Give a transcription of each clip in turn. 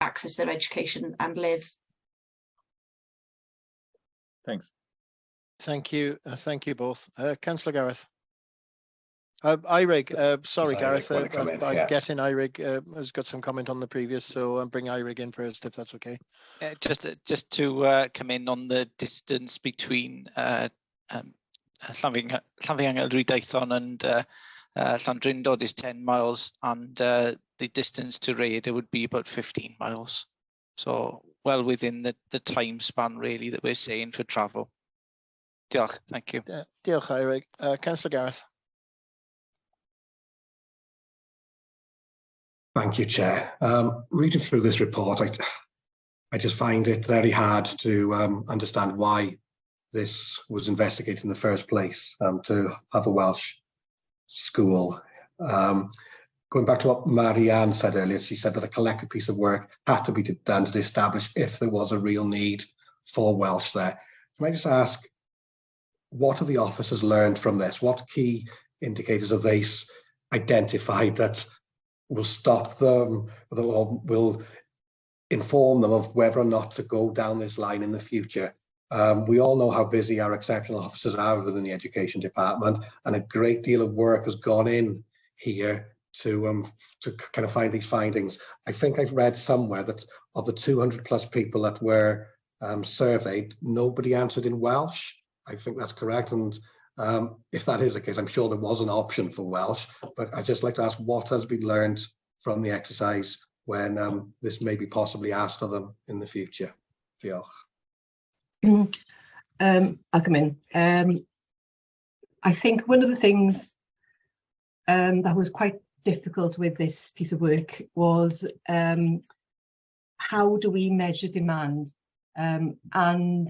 access their education and live. Thanks. Thank you. Thank you both. Councillor Gareth. Irig, sorry, Gareth. I'm guessing Irig has got some comment on the previous, so I'll bring Irig in first, if that's okay. Just to come in on the distance between Llanfihangel Rhydaethon and Llandrindod is 10 miles, and the distance to Rhaeadr would be about 15 miles. So well within the time span really that we're saying for travel. Diolch, thank you. Diolch, Irig. Councillor Gareth. Thank you, Chair. Reading through this report, I just find it very hard to understand why this was investigated in the first place, to have a Welsh school. Going back to what Marianne said earlier, she said that a collective piece of work had to be done to establish if there was a real need for Welsh there. Can I just ask, what have the officers learned from this? What key indicators have they identified that will stop them, or will inform them of whether or not to go down this line in the future? We all know how busy our exceptional officers are within the education department, and a great deal of work has gone in here to kind of find these findings. I think I've read somewhere that of the 200 plus people that were surveyed, nobody answered in Welsh. I think that's correct, and if that is the case, I'm sure there was an option for Welsh, but I'd just like to ask what has been learned from the exercise when this may be possibly asked of them in the future. Diolch. I'll come in. I think one of the things that was quite difficult with this piece of work was how do we measure demand? And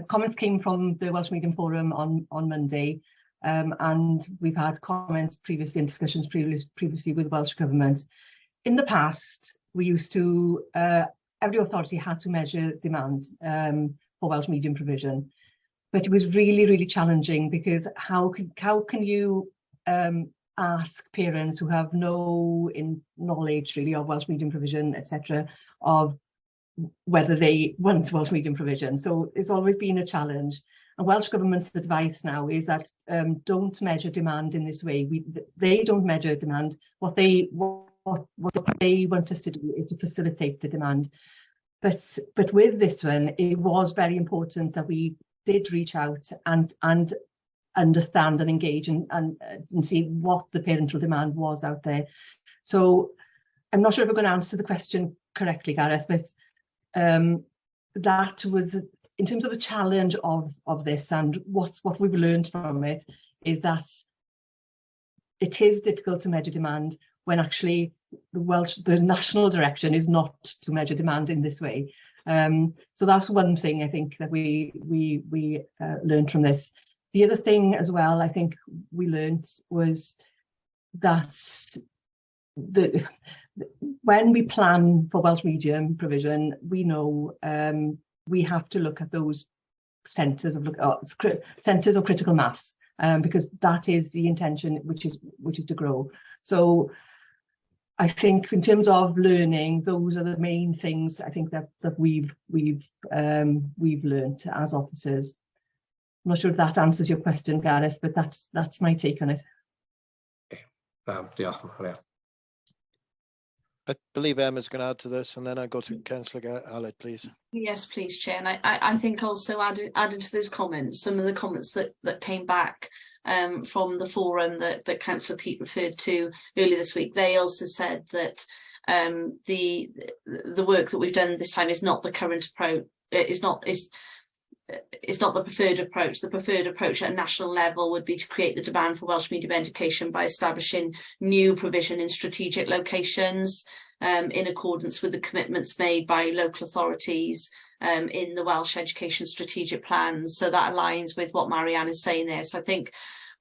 comments came from the Welsh Medium Forum on Monday, and we've had comments previously and discussions previously with the Welsh Government. In the past, we used to, every authority had to measure demand for Welsh medium provision, but it was really, really challenging because how can you ask parents who have no knowledge really of Welsh medium provision, etc., of whether they want Welsh medium provision? So it's always been a challenge. And Welsh Government's advice now is that don't measure demand in this way. They don't measure demand. What they want us to do is to facilitate the demand. But with this one, it was very important that we did reach out and understand and engage and see what the parental demand was out there. So I'm not sure if I'm going to answer the question correctly, Gareth, but that was, in terms of the challenge of this and what we've learned from it, is that it is difficult to measure demand when actually the national direction is not to measure demand in this way. So that's one thing I think that we learned from this. The other thing as well I think we learned was that when we plan for Welsh medium provision, we know we have to look at those centres of critical mass, because that is the intention, which is to grow. So I think in terms of learning, those are the main things I think that we've learned as officers. I'm not sure if that answers your question, Gareth, but that's my take on it. Okay. I believe Emma's going to add to this, and then I'll go to Councillor Aled, please. Yes, please, Chair. And I think also added to those comments, some of the comments that came back from the forum that Councillor Peat referred to earlier this week. They also said that the work that we've done this time is not the current approach. It's not the preferred approach. The preferred approach at a national level would be to create the demand for Welsh medium education by establishing new provision in strategic locations in accordance with the commitments made by local authorities in the Welsh Education Strategic Plans. So that aligns with what Marianne is saying there. So I think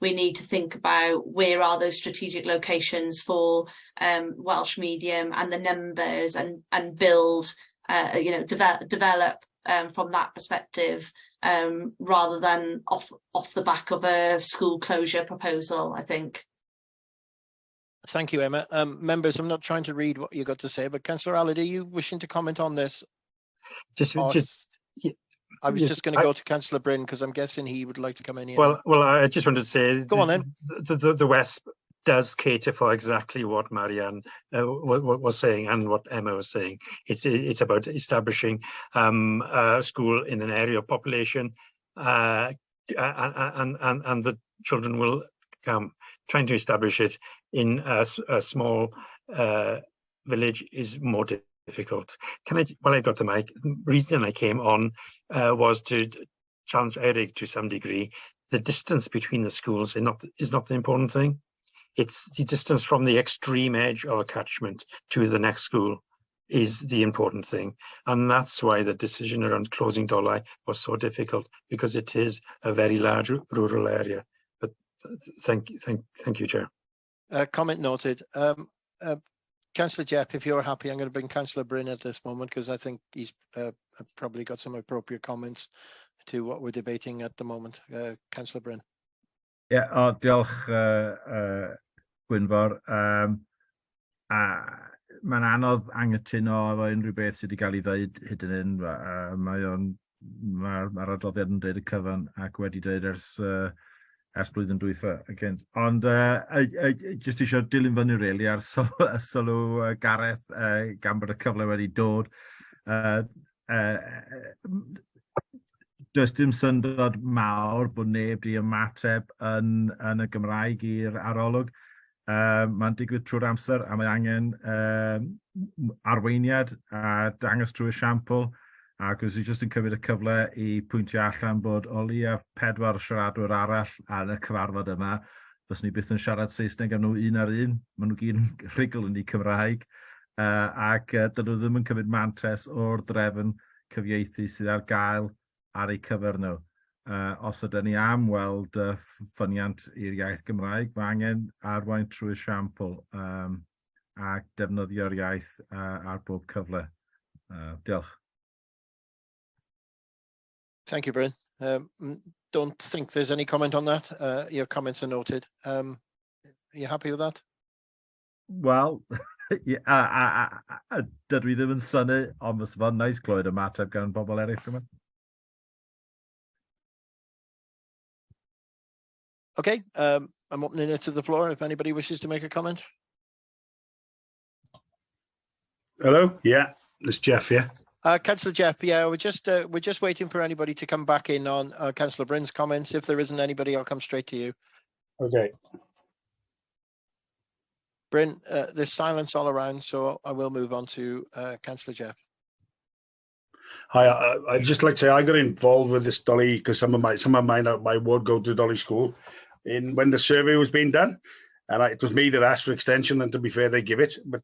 we need to think about where are those strategic locations for Welsh medium and the numbers, and build, develop from that perspective, rather than off the back of a school closure proposal, I think. Thank you, Emma. Members, I'm not trying to read what you got to say, but Councillor Allard, are you wishing to comment on this? I was just going to go to Councillor Bryn because I'm guessing he would like to come in here. Well, I just wanted to say, go on then. The West does cater for exactly what Marianne was saying and what Emma was saying. It's about establishing a school in an area of population, and the children will come. Trying to establish it in a small village is more difficult. While I got the mic, the reason I came on was to challenge Eric to some degree. The distance between the schools is not the important thing. It's the distance from the extreme edge of a catchment to the next school is the important thing. And that's why the decision around closing Dolai was so difficult, because it is a very large rural area. But thank you, Chair. Comment noted. Councillor Jepp, if you're happy, I'm going to bring Councillor Bryn at this moment because I think he's probably got some appropriate comments to what we're debating at the moment. Councillor Bryn. Yeah, diolch Gwynfor. Mae'n anodd angytuno efo unrhyw beth sydd wedi cael ei ddweud hyd yn hyn. Mae'r adroddiad yn dweud y cyfan ac wedi dweud ers blwyddyn dwytha. Ond jyst eisiau dilyn fyny really ar sylw Gareth gan bod y cyfle wedi dod. Does dim syndod mawr bod neb di ymateb yn y Gymraeg i'r arolwg. Mae'n digwydd trwy'r amser a mae angen arweiniad a dangos trwy esiampl. Ac os i jyst yn cymryd y cyfle i pwyntio allan bod o leiaf 4 siaradwyr arall yn y cyfarfod yma, fys ni byth yn siarad Saesneg am nhw un ar un. Maen nhw gyd yn rhugl yn ei Cymraeg. Ac dyn nhw ddim yn cymryd mantes o'r drefn cyfieithu sydd ar gael ar eu cyfer nhw. Os ydyn ni am weld ffyniant i'r iaith Gymraeg, mae angen arwain trwy esiampl ac defnyddio'r iaith ar bob cyfle. Diolch. Thank you, Bryn. Don't think there's any comment on that. Your comments are noted. Are you happy with that? Wel, dydw i ddim yn synnu, ond fysa fo'n neis clywed ymateb gan bobl eraill yma. Okay, I'm opening it to the floor if anybody wishes to make a comment. Hello, yeah, it's Jeff, yeah. Councillor Jepp, yeah, we're just waiting for anybody to come back in on Councillor Bryn's comments. If there isn't anybody, I'll come straight to you. Okay. Bryn, there's silence all around, so I will move on to Councillor Jepp. Hi, I'd just like to say I got involved with this Dolly because some of my ward go to Dolly school when the survey was being done, and it was me that asked for extension, and to be fair, they give it, but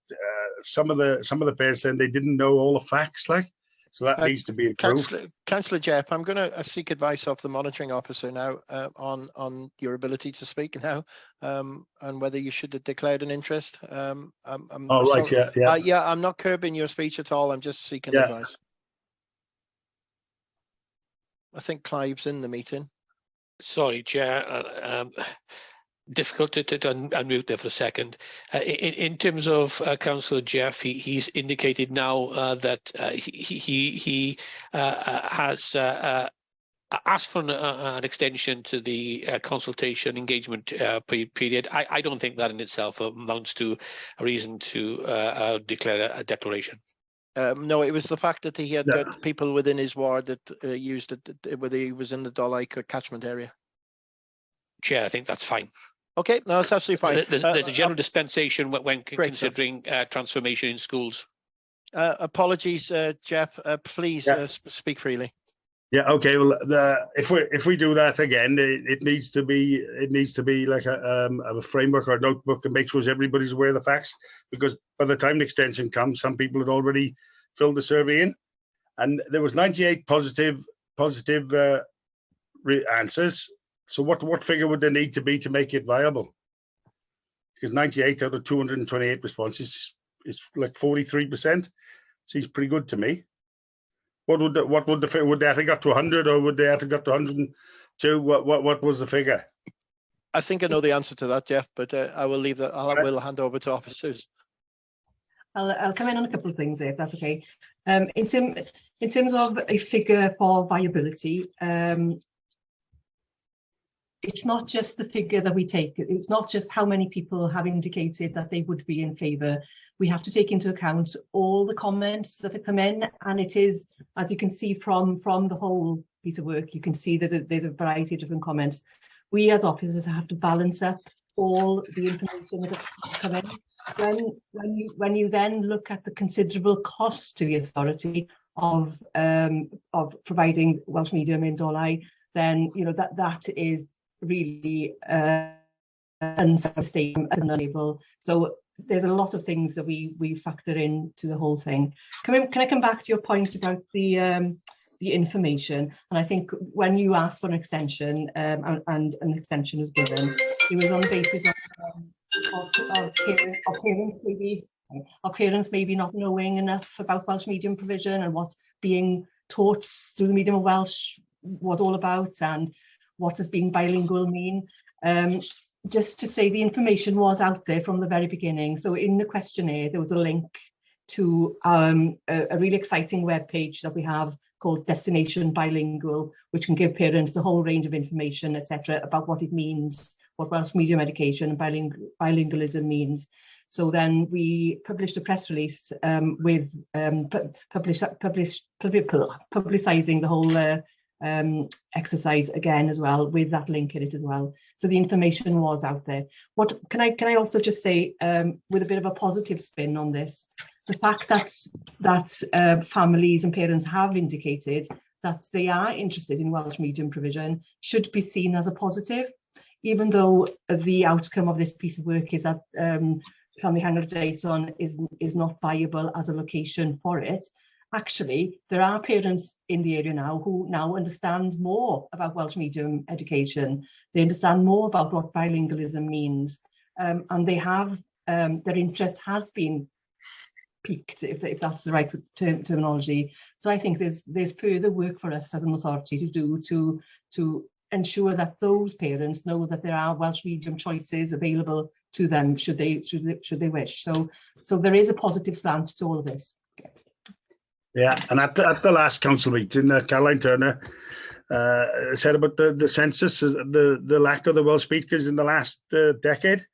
some of the parents said they didn't know all the facts, like, so that needs to be improved. Councillor Jepp, I'm going to seek advice of the monitoring officer now on your ability to speak now, and whether you should have declared an interest. I'm not curbing your speech at all. I'm just seeking advice. I think Clive's in the meeting. Sorry, Chair. Difficult to unmute there for a second. In terms of Councillor Jeff, he's indicated now that he has asked for an extension to the consultation engagement period. I don't think that in itself amounts to a reason to declare a declaration. No, it was the fact that he had got people within his ward that used it, whether he was in the Dolai catchment area. Chair, I think that's fine. Okay, no, that's absolutely fine. There's a general dispensation when considering transformation in schools. Apologies, Jeff. Please speak freely. Yeah. Okay. Well, if we do that again, it needs to be like a framework or a notebook to make sure everybody's aware of the facts. Because by the time the extension comes, some people had already filled the survey in, and there was 98 positive answers. So what figure would there need to be to make it viable? Because 98 out of 228 responses is like 43%. Seems pretty good to me. What would the figure? Would they have got to 100 or would they have got to 102? What was the figure? I think I know the answer to that, Jeff, but I will leave that. I will hand over to officers. I'll come in on a couple of things there, if that's okay. In terms of a figure for viability, it's not just the figure that we take. It's not just how many people have indicated that they would be in favour. We have to take into account all the comments that have come in, and it is, as you can see from the whole piece of work, you can see there's a variety of different comments. We as officers have to balance up all the information that have come in. When you then look at the considerable cost to the authority of providing Welsh medium in Dolau, then that is really unsustainable and unable. So there's a lot of things that we factor into the whole thing. Can I come back to your point about the information? And I think when you asked for an extension and an extension was given, it was on the basis of parents maybe not knowing enough about Welsh medium provision and what being taught through the medium of Welsh was all about, and what does being bilingual mean. Just to say, the information was out there from the very beginning. So in the questionnaire, there was a link to a really exciting webpage that we have called Destination Bilingual, which can give parents a whole range of information, etc., about what it means, what Welsh medium education and bilingualism means. So then we published a press release with publicising the whole exercise again as well, with that link in it as well. So the information was out there. What can I also just say, with a bit of a positive spin on this, the fact that families and parents have indicated that they are interested in Welsh medium provision should be seen as a positive, even though the outcome of this piece of work is that Llanfihangel Dayton is not viable as a location for it. Actually, there are parents in the area now who now understand more about Welsh medium education. They understand more about what bilingualism means, and they have their interest has been piqued, if that's the right terminology. So I think there's further work for us as an authority to do to ensure that those parents know that there are Welsh medium choices available to them should they wish. So there is a positive slant to all of this. Yeah, and at the last council meeting, Caroline Turner said about the census, the lack of the Welsh speakers in the last decade.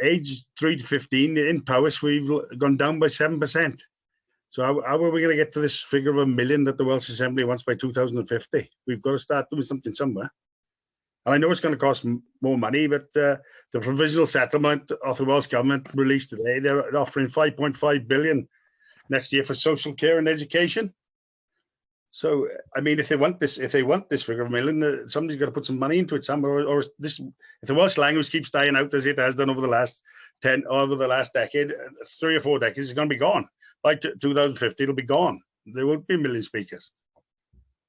Age 3 to 15 in Powys, we've gone down by 7%. So how are we going to get to this figure of 1 million that the Welsh Assembly wants by 2050? We've got to start doing something somewhere. And I know it's going to cost more money, but the provisional settlement of the Welsh Government released today, they're offering 5.5 billion next year for social care and education. So, I mean, if they want this figure of 1 million, somebody's got to put some money into it somewhere, or this, if the Welsh language keeps dying out as it has done over the last decade, 3 or 4 decades, it's going to be gone. By 2050, it'll be gone. There won't be 1 million speakers.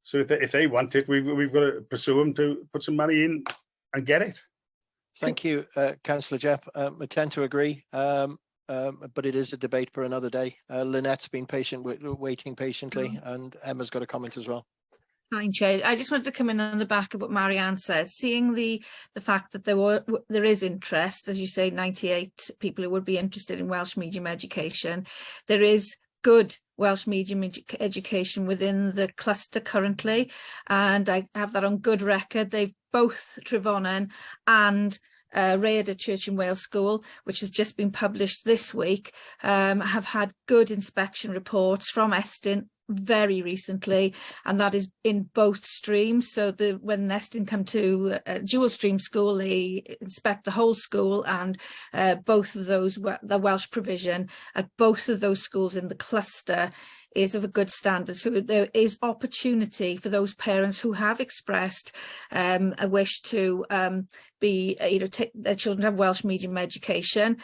So if they want it, we've got to pursue them to put some money in and get it. Thank you, Councillor Jeff. I tend to agree. But it is a debate for another day. Lynette's been waiting patiently, and Emma's got a comment as well. Fine, Chair. I just wanted to come in on the back of what Marianne said. Seeing the fact that there is interest, as you say, 98 people who would be interested in Welsh medium education. There is good Welsh medium education within the cluster currently, and I have that on good record. They've both Trefonen and Rhaeadr Church in Wales School, which has just been published this week, have had good inspection reports from Estyn very recently, and that is in both streams. So when Estyn come to dual stream school, they inspect the whole school, and both of those, the Welsh provision at both of those schools in the cluster is of a good standard. So there is opportunity for those parents who have expressed a wish to take their children to have Welsh medium education,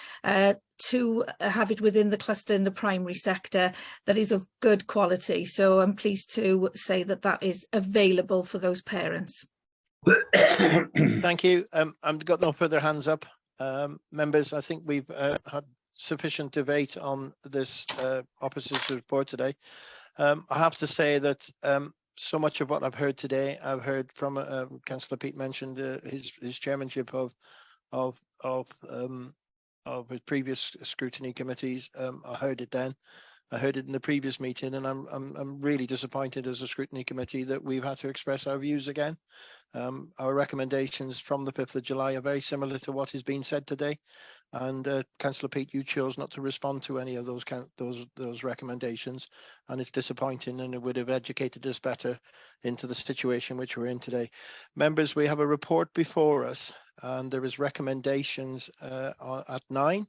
to have it within the cluster in the primary sector that is of good quality. So I'm pleased to say that that is available for those parents. Thank you. I've got no further hands up. Members, I think we've had sufficient debate on this officer's report today. I have to say that so much of what I've heard today. I've heard from Councillor Peat mentioned his chairmanship of his previous scrutiny committees. I heard it then. I heard it in the previous meeting, and I'm really disappointed as a scrutiny committee that we've had to express our views again. Our recommendations from the 5th of July are very similar to what has been said today. And Councillor Peat, you chose not to respond to any of those recommendations, and it's disappointing, and it would have educated us better into the situation which we're in today. Members, we have a report before us, and there is recommendations at 9.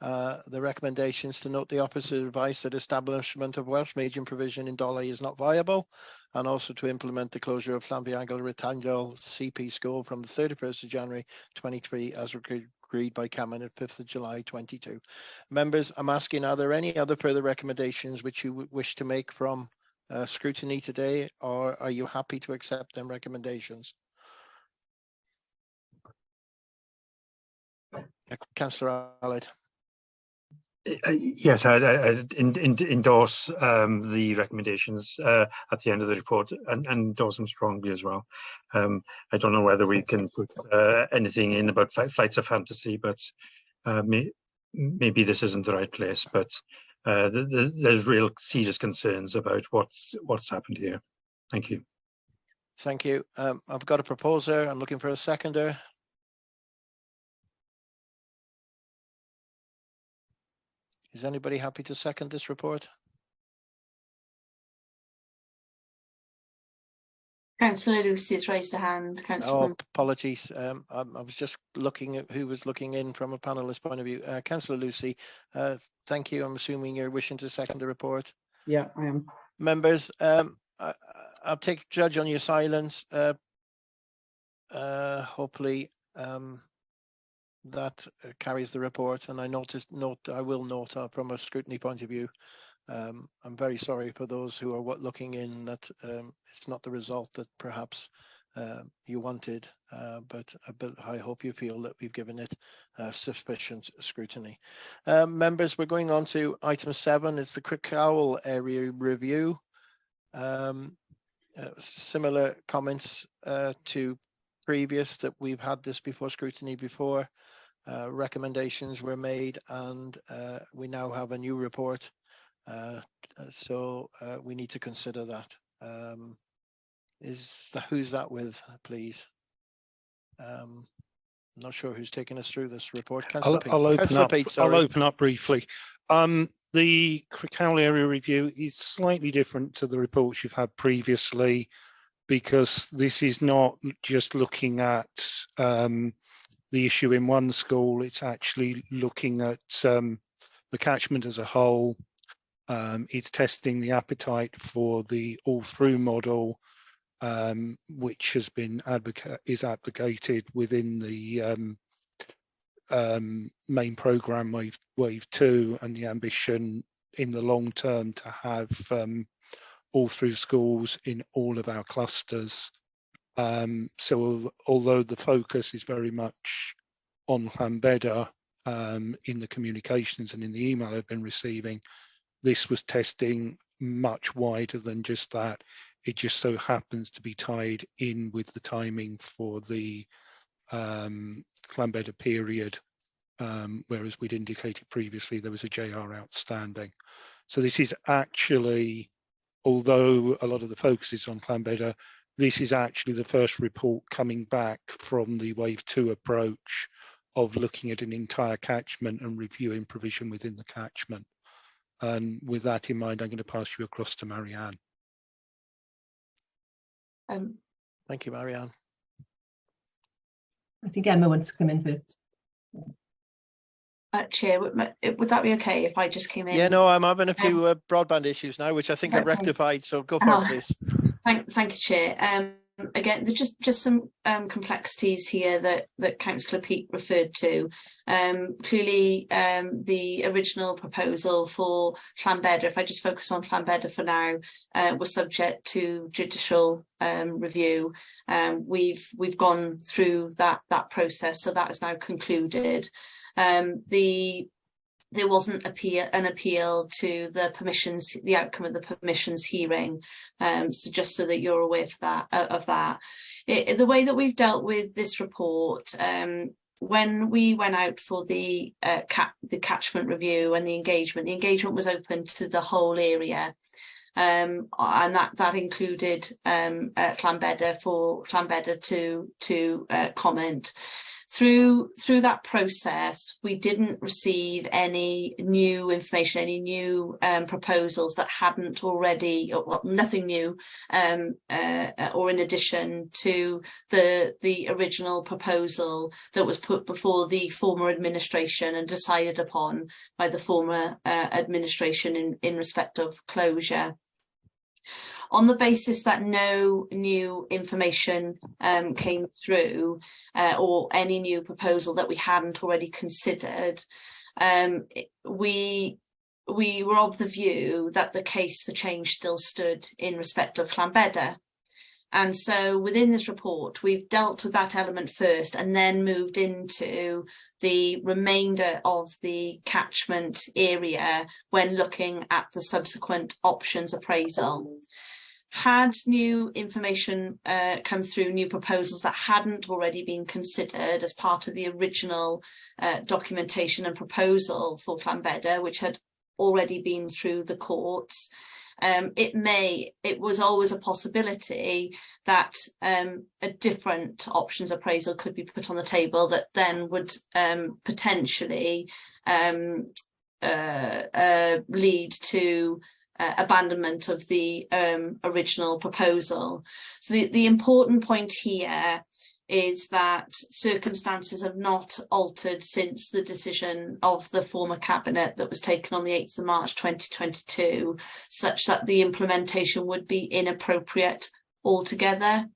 The recommendations to note the opposite advice that establishment of Welsh medium provision in Dolly is not viable, and also to implement the closure of Llanbiagel Rectangle CP School from the 31st of January 23 as agreed by Cabinet 5th of July 22. Members, I'm asking, are there any other further recommendations which you wish to make from scrutiny today, or are you happy to accept them recommendations? Councillor Aled. Yes, I endorse the recommendations at the end of the report, and endorse them strongly as well. I don't know whether we can put anything in about flights of fantasy, but maybe this isn't the right place. But there's real serious concerns about what's happened here. Thank you. Thank you. I've got a proposer. I'm looking for a seconder. Is anybody happy to second this report? Councillor Lucy's raised a hand. Councillor. Oh, apologies. I was just looking at who was looking in from a panelist point of view. Councillor Lucy, thank you. I'm assuming you're wishing to second the report. Yeah, I am. Members, I'll take judge on your silence. Hopefully, that carries the report, and I will note from a scrutiny point of view, I'm very sorry for those who are looking in that it's not the result that perhaps you wanted, but I hope you feel that we've given it sufficient scrutiny. Members, we're going on to item 7. It's the Crickhowell area review. Similar comments to previous, that we've had this before scrutiny before. Recommendations were made, and we now have a new report, so we need to consider that. Who's that with, please? I'm not sure who's taking us through this report. I'll open up briefly. The Crickhowell area review is slightly different to the reports you've had previously, because this is not just looking at the issue in one school. It's actually looking at the catchment as a whole. It's testing the appetite for the all-through model, which has been advocated within the main programme wave 2, and the ambition in the long term to have all through schools in all of our clusters. So although the focus is very much on Llanbedr in the communications and in the email I've been receiving, this was testing much wider than just that. It just so happens to be tied in with the timing for the Llanbedr period, whereas we'd indicated previously there was a JR outstanding. So this is actually, although a lot of the focus is on Llanbedr, this is actually the first report coming back from the Wave 2 approach of looking at an entire catchment and reviewing provision within the catchment. And with that in mind, I'm going to pass you across to Marianne. Thank you, Marianne. I think Emma wants to come in first. Chair, would that be okay if I just came in? Yeah, no, I'm having a few broadband issues now, which I think are rectified, so go for it, please. Thank you, Chair. Again, there's just some complexities here that Councillor Peat referred to. Clearly, the original proposal for Llanbedr, if I just focus on Llanbedr for now, was subject to judicial review. We've gone through that process, so that is now concluded. The there wasn't an appeal to the outcome of the permissions hearing. So just so that you're aware of that. The way that we've dealt with this report, when we went out for the catchment review and the engagement was open to the whole area. And that included Llanbedr for Llanbedr to comment. Through that process, we didn't receive any new information, any new proposals that hadn't already, well, nothing new, or in addition to the original proposal that was put before the former administration and decided upon by the former administration in respect of closure. On the basis that no new information came through or any new proposal that we hadn't already considered, we were of the view that the case for change still stood in respect of Llanbedr. And so within this report, we've dealt with that element first and then moved into the remainder of the catchment area when looking at the subsequent options appraisal. Had new information come through, new proposals that hadn't already been considered as part of the original documentation and proposal for Llanbedr, which had already been through the courts, it was always a possibility that a different options appraisal could be put on the table that then would potentially lead to abandonment of the original proposal. So the important point here is that circumstances have not altered since the decision of the former cabinet that was taken on the 8th of March 2022, such that the implementation would be inappropriate altogether.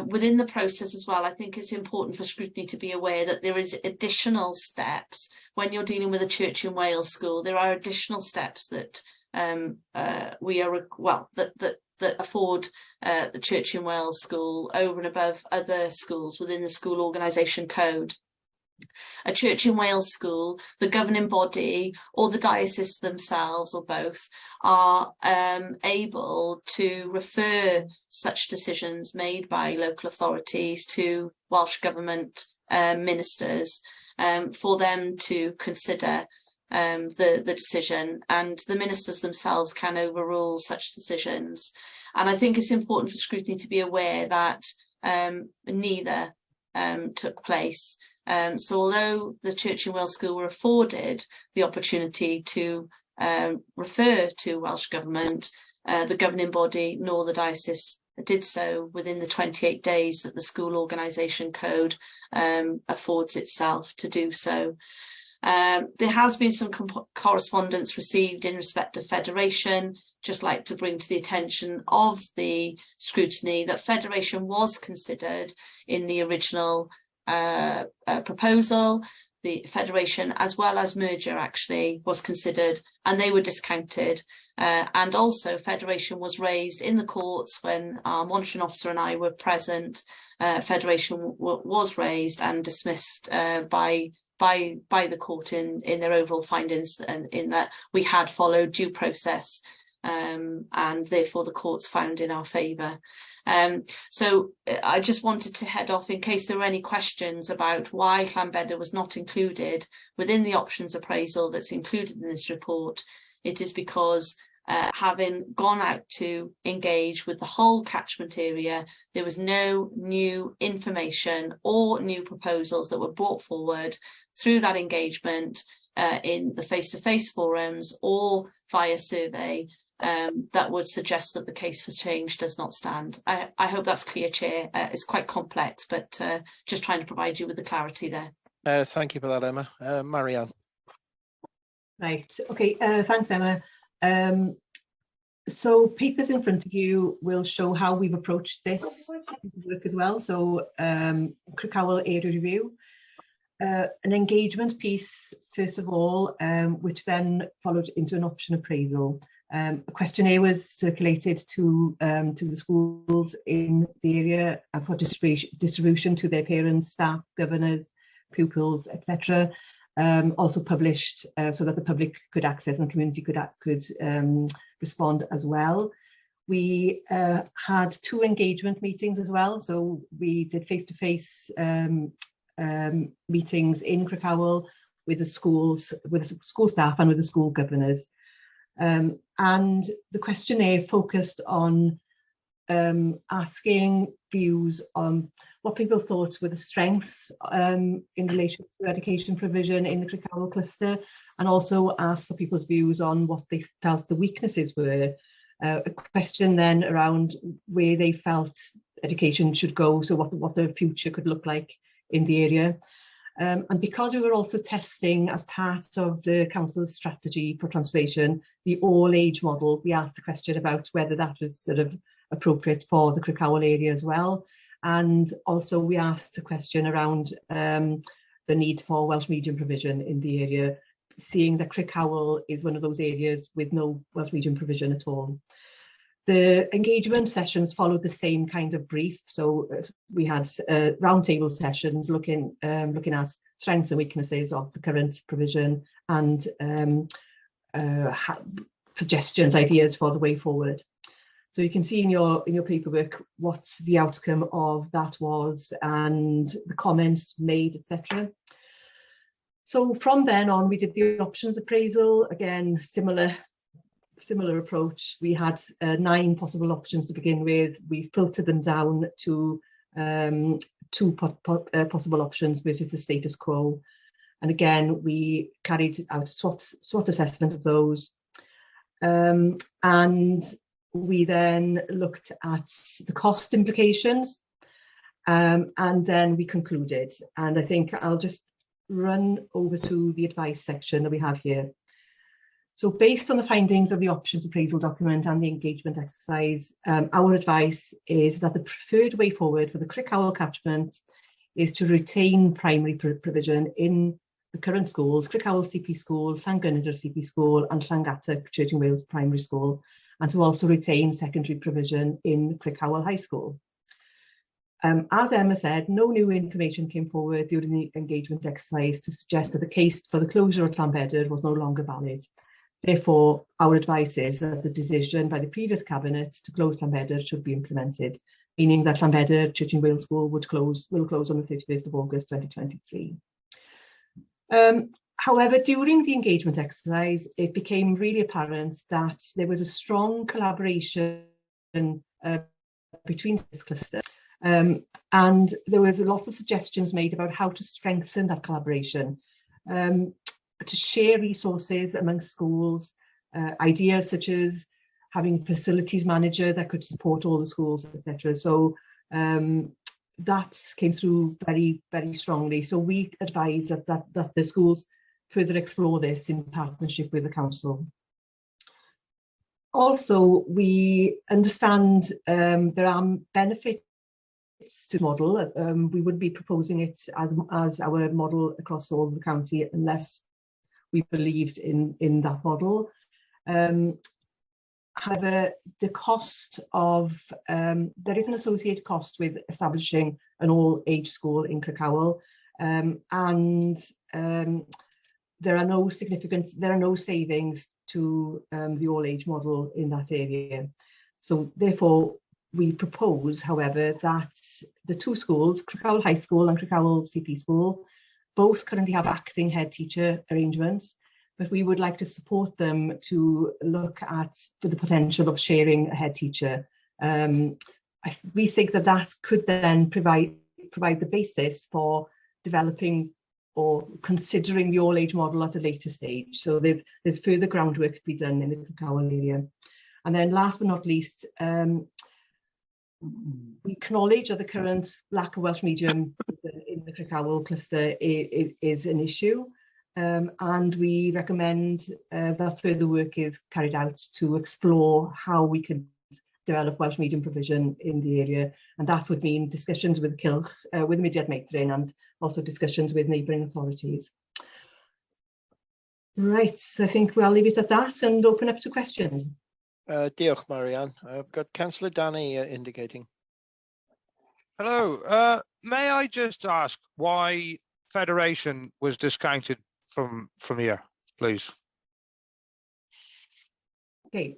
Within the process as well, I think it's important for Scrutiny to be aware that there is additional steps when you're dealing with a Church in Wales school. There are additional steps that that afford the Church in Wales school over and above other schools within the school organisation code. A Church in Wales school, the governing body or the diocese themselves or both are able to refer such decisions made by local authorities to Welsh Government ministers for them to consider the decision, and the ministers themselves can overrule such decisions. And I think it's important for Scrutiny to be aware that neither took place. So although the Church in Wales school were afforded the opportunity to refer to Welsh Government, the governing body nor the diocese did so within the 28 days that the school organisation code affords itself to do so. There has been some correspondence received in respect of federation. Just like to bring to the attention of the Scrutiny that federation was considered in the original proposal. The federation as well as merger actually was considered and they were discounted. And also federation was raised in the courts when our monitoring officer and I were present. Federation was raised and dismissed by the court in their overall findings, and in that we had followed due process, and therefore the courts found in our favour. So I just wanted to head off in case there were any questions about why Llanbedr was not included within the options appraisal that's included in this report. It is because having gone out to engage with the whole catchment area, there was no new information or new proposals that were brought forward through that engagement in the face-to-face forums or via survey that would suggest that the case for change does not stand. I hope that's clear, Chair. It's quite complex, but just trying to provide you with the clarity there. Thank you for that, Emma. Marianne. Right, okay, thanks, Emma. So papers in front of you will show how we've approached this work as well. So Crickhowell area review, an engagement piece, first of all, which then followed into an option appraisal. A questionnaire was circulated to the schools in the area for distribution to their parents, staff, governors, pupils, etc. also published so that the public could access and the community could respond as well. We had 2 engagement meetings as well. So we did face-to-face meetings in Crickhowell with the schools, with the school staff and with the school governors. And the questionnaire focused on asking views on what people thought were the strengths in relation to education provision in the Crickhowell cluster, and also asked for people's views on what they felt the weaknesses were. A question then around where they felt education should go, so what the future could look like in the area. And because we were also testing as part of the council's strategy for transformation, the all age model, we asked a question about whether that was sort of appropriate for the Crickhowell area as well. And also we asked a question around the need for Welsh medium provision in the area, seeing that Crickhowell is one of those areas with no Welsh medium provision at all. The engagement sessions followed the same kind of brief. So we had roundtable sessions looking at strengths and weaknesses of the current provision and suggestions, ideas for the way forward. So you can see in your paperwork what the outcome of that was and the comments made, etc. So from then on, we did the options appraisal. Again, similar approach. We had 9 possible options to begin with. We filtered them down to 2 possible options versus the status quo. And again, we carried out a SWOT assessment of those. And we then looked at the cost implications, and then we concluded. And I think I'll just run over to the advice section that we have here. So based on the findings of the options appraisal document and the engagement exercise, our advice is that the preferred way forward for the Crickhowell catchment is to retain primary provision in the current schools, Crickhowell CP School, Llangynnider CP School and Llangattock Church in Wales Primary School, and to also retain secondary provision in Crickhowell High School. As Emma said, no new information came forward during the engagement exercise to suggest that the case for the closure of Llanbedr was no longer valid. Therefore, our advice is that the decision by the previous cabinet to close Llanbedr should be implemented, meaning that Llanbedr Church in Wales School will close on the 31st of August 2023. However, during the engagement exercise, it became really apparent that there was a strong collaboration between this cluster. And there was lots of suggestions made about how to strengthen that collaboration, to share resources amongst schools, ideas such as having a facilities manager that could support all the schools, etc. So that came through very, very strongly. So we advise that the schools further explore this in partnership with the council. Also, we understand there are benefits to the model. We wouldn't be proposing it as our model across all of the county unless we believed in that model. However, the cost of, there is an associated cost with establishing an all-age school in Crickhowell, and there are no savings to the all-age model in that area. So therefore, we propose, however, that the 2 schools, Crickhowell High School and Crickhowell CP School, both currently have acting head teacher arrangements, but we would like to support them to look at the potential of sharing a head teacher. We think that could then provide the basis for developing or considering the all-age model at a later stage. So there's further groundwork to be done in the Crickhowell area. And then last but not least, we acknowledge that the current lack of Welsh medium in the Crickhowell cluster is an issue, and we recommend that further work is carried out to explore how we can develop Welsh medium provision in the area, and that would mean discussions with Cylch, with Mudiad Meithrin, and also discussions with neighbouring authorities. Right, so I think we'll leave it at that and open up to questions. Diolch, Marianne. I've got Councillor Danny indicating. Hello. May I just ask why Federation was discounted from here, please. Okay,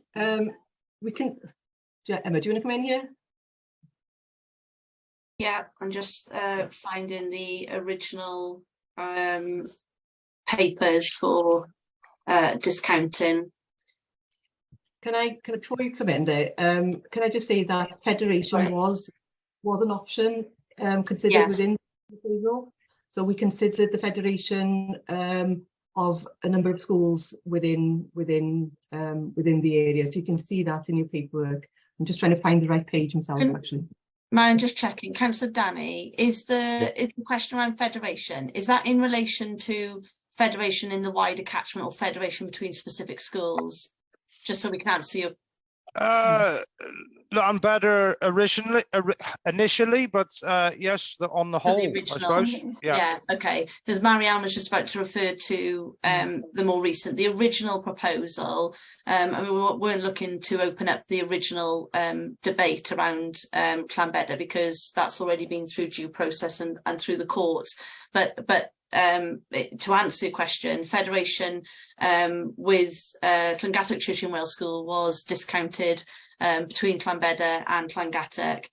we can, Emma, do you want to come in here? Yeah, I'm just finding the original papers for discounting. Can I before you come in there, can I just say that federation was an option considered within the proposal. So we considered the federation of a number of schools within the area. So you can see that in your paperwork. I'm just trying to find the right page myself, actually. Marion, just checking. Councillor Danny, is the question around federation, is that in relation to federation in the wider catchment or federation between specific schools? Just so we can answer your... I'm better initially, but yes, on the whole, I suppose. Yeah, okay. Because Marianne was just about to refer to the more recent, the original proposal. I mean, we weren't looking to open up the original debate around Llanbedr, because that's already been through due process and through the courts. But to answer your question, federation with Llangattock Church in Wales School was discounted between Llanbedr and Llangattock.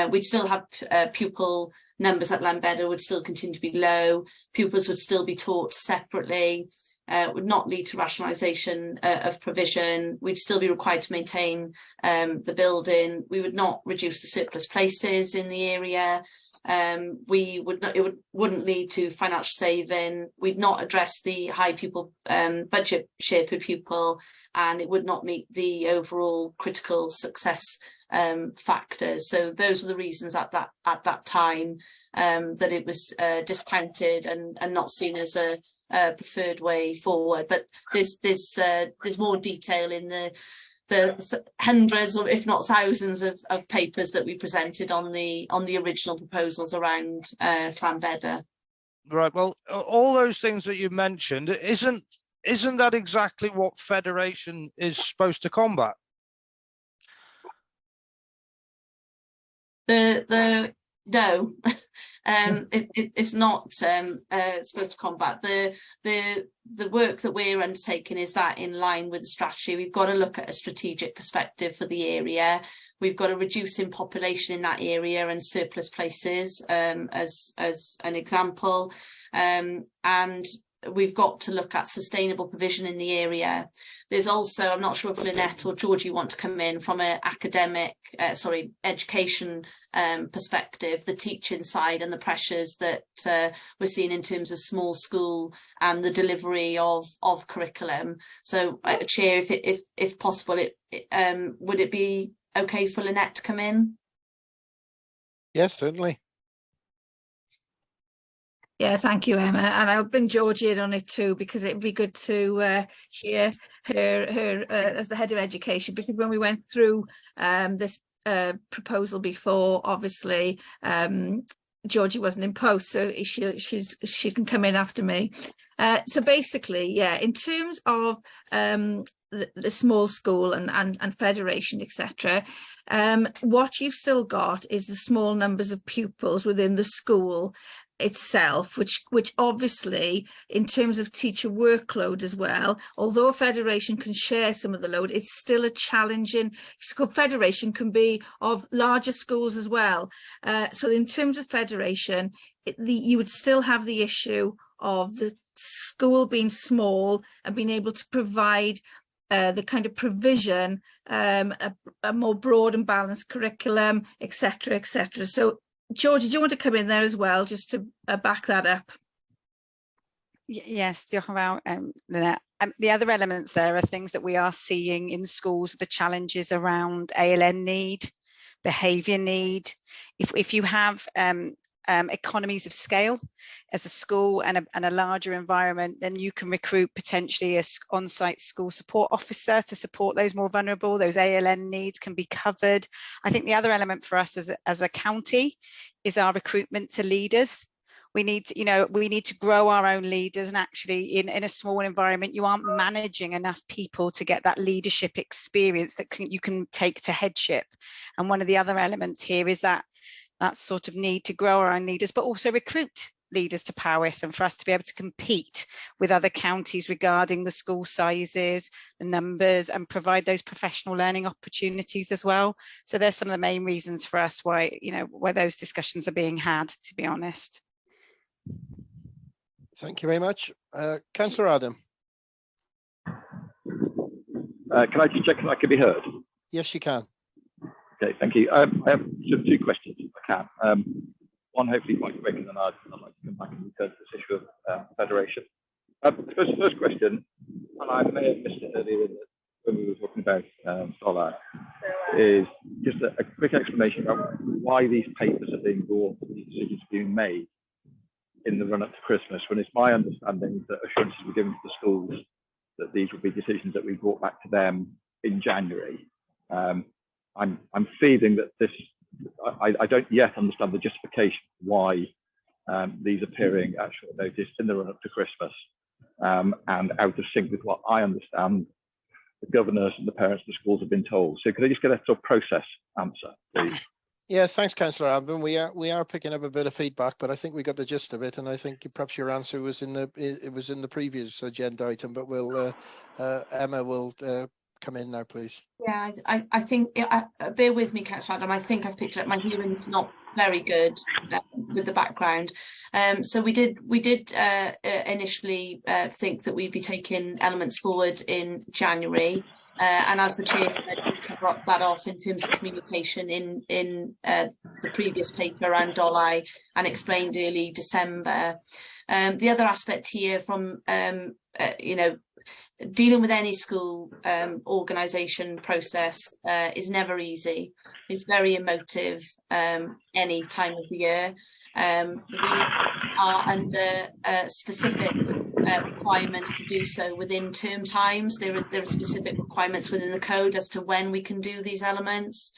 We'd still have pupil numbers at Llanbedr would still continue to be low. Pupils would still be taught separately. Would not lead to rationalisation of provision. We'd still be required to maintain the building. We would not reduce the surplus places in the area. It wouldn't lead to financial saving. We'd not address the high pupil budget share per pupil, and it would not meet the overall critical success factors. So those were the reasons at that time that it was discounted and not seen as a preferred way forward. But there's more detail in the hundreds or if not thousands of papers that we presented on the original proposals around Llanbedr. Right. Well, all those things that you mentioned, isn't that exactly what federation is supposed to combat? No, it's not supposed to combat. The work that we're undertaking is that in line with the strategy. We've got to look at a strategic perspective for the area. We've got to reduce in population in that area and surplus places as an example, and we've got to look at sustainable provision in the area. There's also, I'm not sure if Lynette or Georgie want to come in from an academic, education perspective, the teaching side and the pressures that we're seeing in terms of small school and the delivery of curriculum. So, Chair, if possible, would it be okay for Lynette to come in? Yes, certainly. Yeah, thank you, Emma. And I'll bring Georgie in on it too, because it'd be good to hear her as the head of education, because when we went through this proposal before, obviously Georgie wasn't in post, so she can come in after me. So basically, yeah, in terms of the small school and federation, etc., what you've still got is the small numbers of pupils within the school itself, which obviously in terms of teacher workload as well, although a federation can share some of the load, it's still a challenging. Federation can be of larger schools as well. So in terms of federation, you would still have the issue of the school being small and being able to provide the kind of provision, a more broad and balanced curriculum, etc., etc. So Georgie, do you want to come in there as well, just to back that up? Yes, diolch yn fawr. The other elements there are things that we are seeing in schools, the challenges around ALN need, behaviour need. If you have economies of scale as a school and a larger environment, then you can recruit potentially an on-site school support officer to support those more vulnerable. Those ALN needs can be covered. I think the other element for us as a county is our recruitment to leaders. We need to grow our own leaders, and actually in a small environment, you aren't managing enough people to get that leadership experience that you can take to headship. And one of the other elements here is that sort of need to grow our own leaders, but also recruit lead us to Powys and for us to be able to compete with other counties regarding the school sizes, the numbers, and provide those professional learning opportunities as well. So there's some of the main reasons for us why, where those discussions are being had, to be honest. Thank you very much. Councillor Adam. Can I just check if I can be heard? Yes, you can. Okay, thank you. I have sort of two questions, if I can. One, hopefully quite quick, and then I'd like to come back and return to this issue of federation. I suppose the first question, and I may have missed it earlier when we were talking about Solar, is just a quick explanation about why these papers are being brought, these decisions are being made in the run-up to Christmas, when it's my understanding that assurances were given to the schools that these would be decisions that we brought back to them in January. I'm feeling that this, I don't yet understand the justification why these appearing at short notice in the run-up to Christmas, and out of sync with what I understand the governors and the parents of the schools have been told. So could I just get a sort of process answer, please? Yes, thanks, Councillor Alban. We are picking up a bit of feedback, but I think we got the gist of it, and I think perhaps your answer was in the previous agenda item. But we'll Emma will come in now, please. Yeah, I think bear with me, Councillor Adam. I think I've picked it up. My hearing's not very good with the background. So we did initially think that we'd be taking elements forward in January. And as the chair said, we cover that off in terms of communication in the previous paper around Dolai and explained early December. The other aspect here from, dealing with any school organisation process is never easy. It's very emotive any time of the year. We are under specific requirements to do so within term times. There are specific requirements within the code as to when we can do these elements.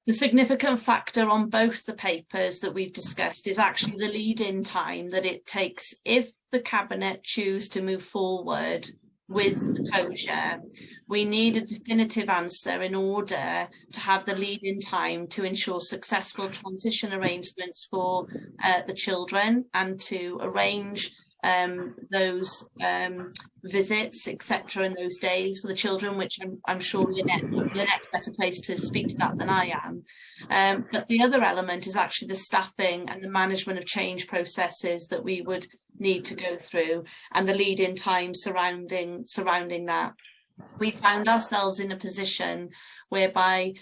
The significant factor on both the papers that we've discussed is actually the lead-in time that it takes if the Cabinet choose to move forward with the closure. We need a definitive answer in order to have the lead-in time to ensure successful transition arrangements for the children and to arrange those visits, etc., in those days for the children, which I'm sure Lynette's better placed to speak to that than I am. But the other element is actually the staffing and the management of change processes that we would need to go through and the lead-in time surrounding that. We found ourselves in a position whereby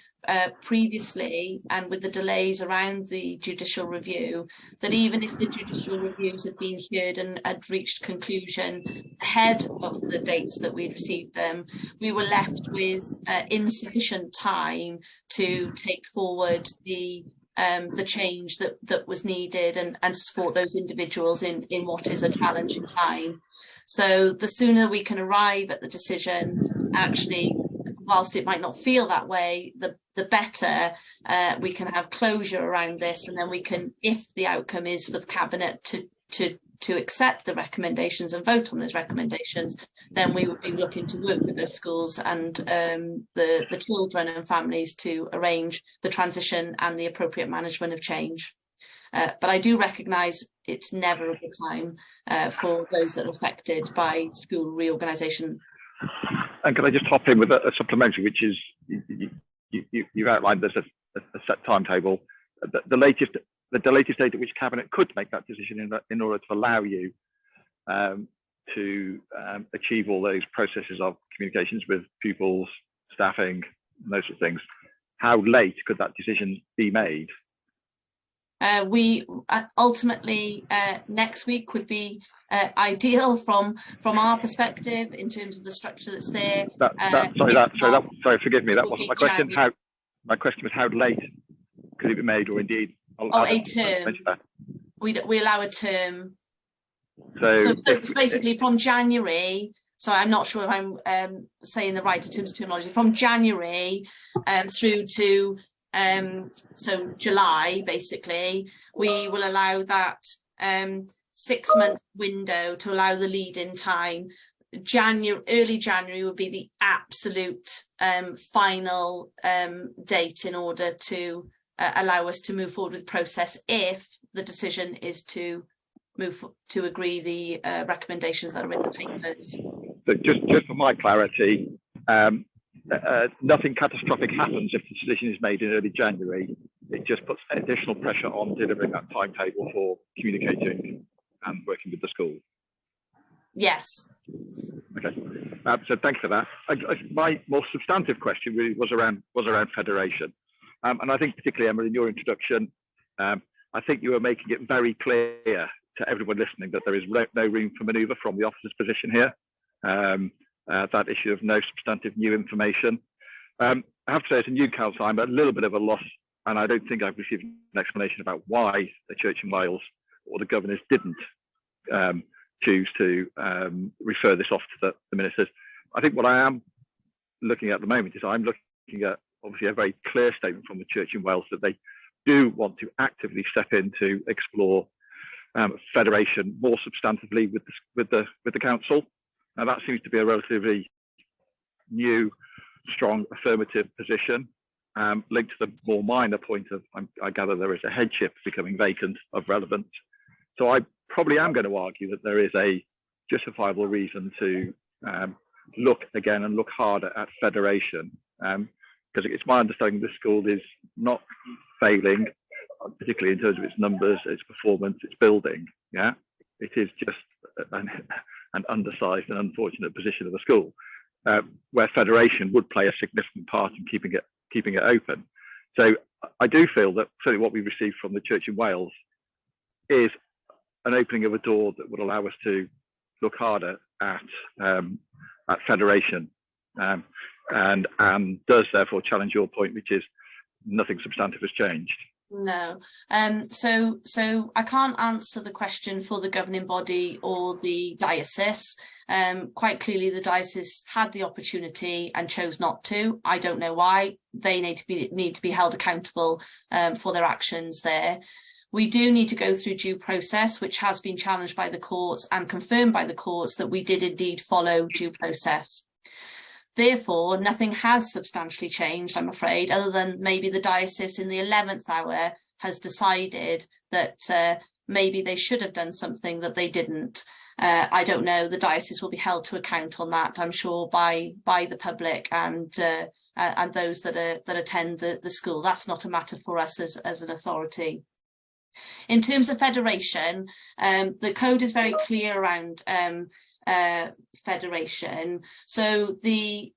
previously, and with the delays around the judicial review, that even if the judicial reviews had been heard and had reached conclusion ahead of the dates that we'd received them, we were left with insufficient time to take forward the change that was needed and support those individuals in what is a challenging time. So the sooner we can arrive at the decision, actually, whilst it might not feel that way, the better we can have closure around this, and then we can, if the outcome is for the Cabinet to accept the recommendations and vote on those recommendations, then we would be looking to work with those schools and the children and families to arrange the transition and the appropriate management of change. But I do recognise it's never a good time for those that are affected by school reorganisation. And can I just hop in with a supplementary, which is you've outlined there's a set timetable. The latest date at which Cabinet could make that decision in order to allow you to achieve all those processes of communications with pupils, staffing, and those sort of things. How late could that decision be made? We ultimately next week would be ideal from our perspective in terms of the structure that's there. Sorry, forgive me. That wasn't my question. My question was how late could it be made, or indeed? A term. We allow a term. So basically from January. So I'm not sure if I'm saying the right in terms of terminology. From January through to so July, basically, we will allow that 6-month window to allow the lead-in time. Early January would be the absolute final date in order to allow us to move forward with the process if the decision is to to agree the recommendations that are in the papers. So just for my clarity, nothing catastrophic happens if the decision is made in early January. It just puts additional pressure on delivering that timetable for communicating and working with the school. Yes. Okay. So thanks for that. My more substantive question really was around federation, and I think particularly Emma, in your introduction, I think you were making it very clear to everyone listening that there is no room for manoeuvre from the officer's position here. That issue of no substantive new information. I have to say, as a new council, I'm a little bit of a loss, and I don't think I've received an explanation about why the Church in Wales or the governors didn't choose to refer this off to the ministers. I think what I am looking at the moment is I'm looking at obviously a very clear statement from the Church in Wales that they do want to actively step in to explore federation more substantively with the council. Now that seems to be a relatively new, strong, affirmative position, linked to the more minor point of I gather there is a headship becoming vacant of relevance. So I probably am going to argue that there is a justifiable reason to look again and look harder at federation, because it's my understanding this school is not failing, particularly in terms of its numbers, its performance, its building. Yeah, it is just an undersized and unfortunate position of the school, where federation would play a significant part in keeping it open. So I do feel that certainly what we received from the Church in Wales is an opening of a door that would allow us to look harder at federation, and does therefore challenge your point, which is nothing substantive has changed. No. So I can't answer the question for the governing body or the diocese. Quite clearly the diocese had the opportunity and chose not to. I don't know why. They need to be held accountable for their actions there. We do need to go through due process, which has been challenged by the courts and confirmed by the courts that we did indeed follow due process. Therefore, nothing has substantially changed, I'm afraid, other than maybe the diocese in the 11th hour has decided that maybe they should have done something that they didn't. I don't know. The diocese will be held to account on that, I'm sure, by the public and those that attend the school. That's not a matter for us as an authority. In terms of federation, the code is very clear around federation. So the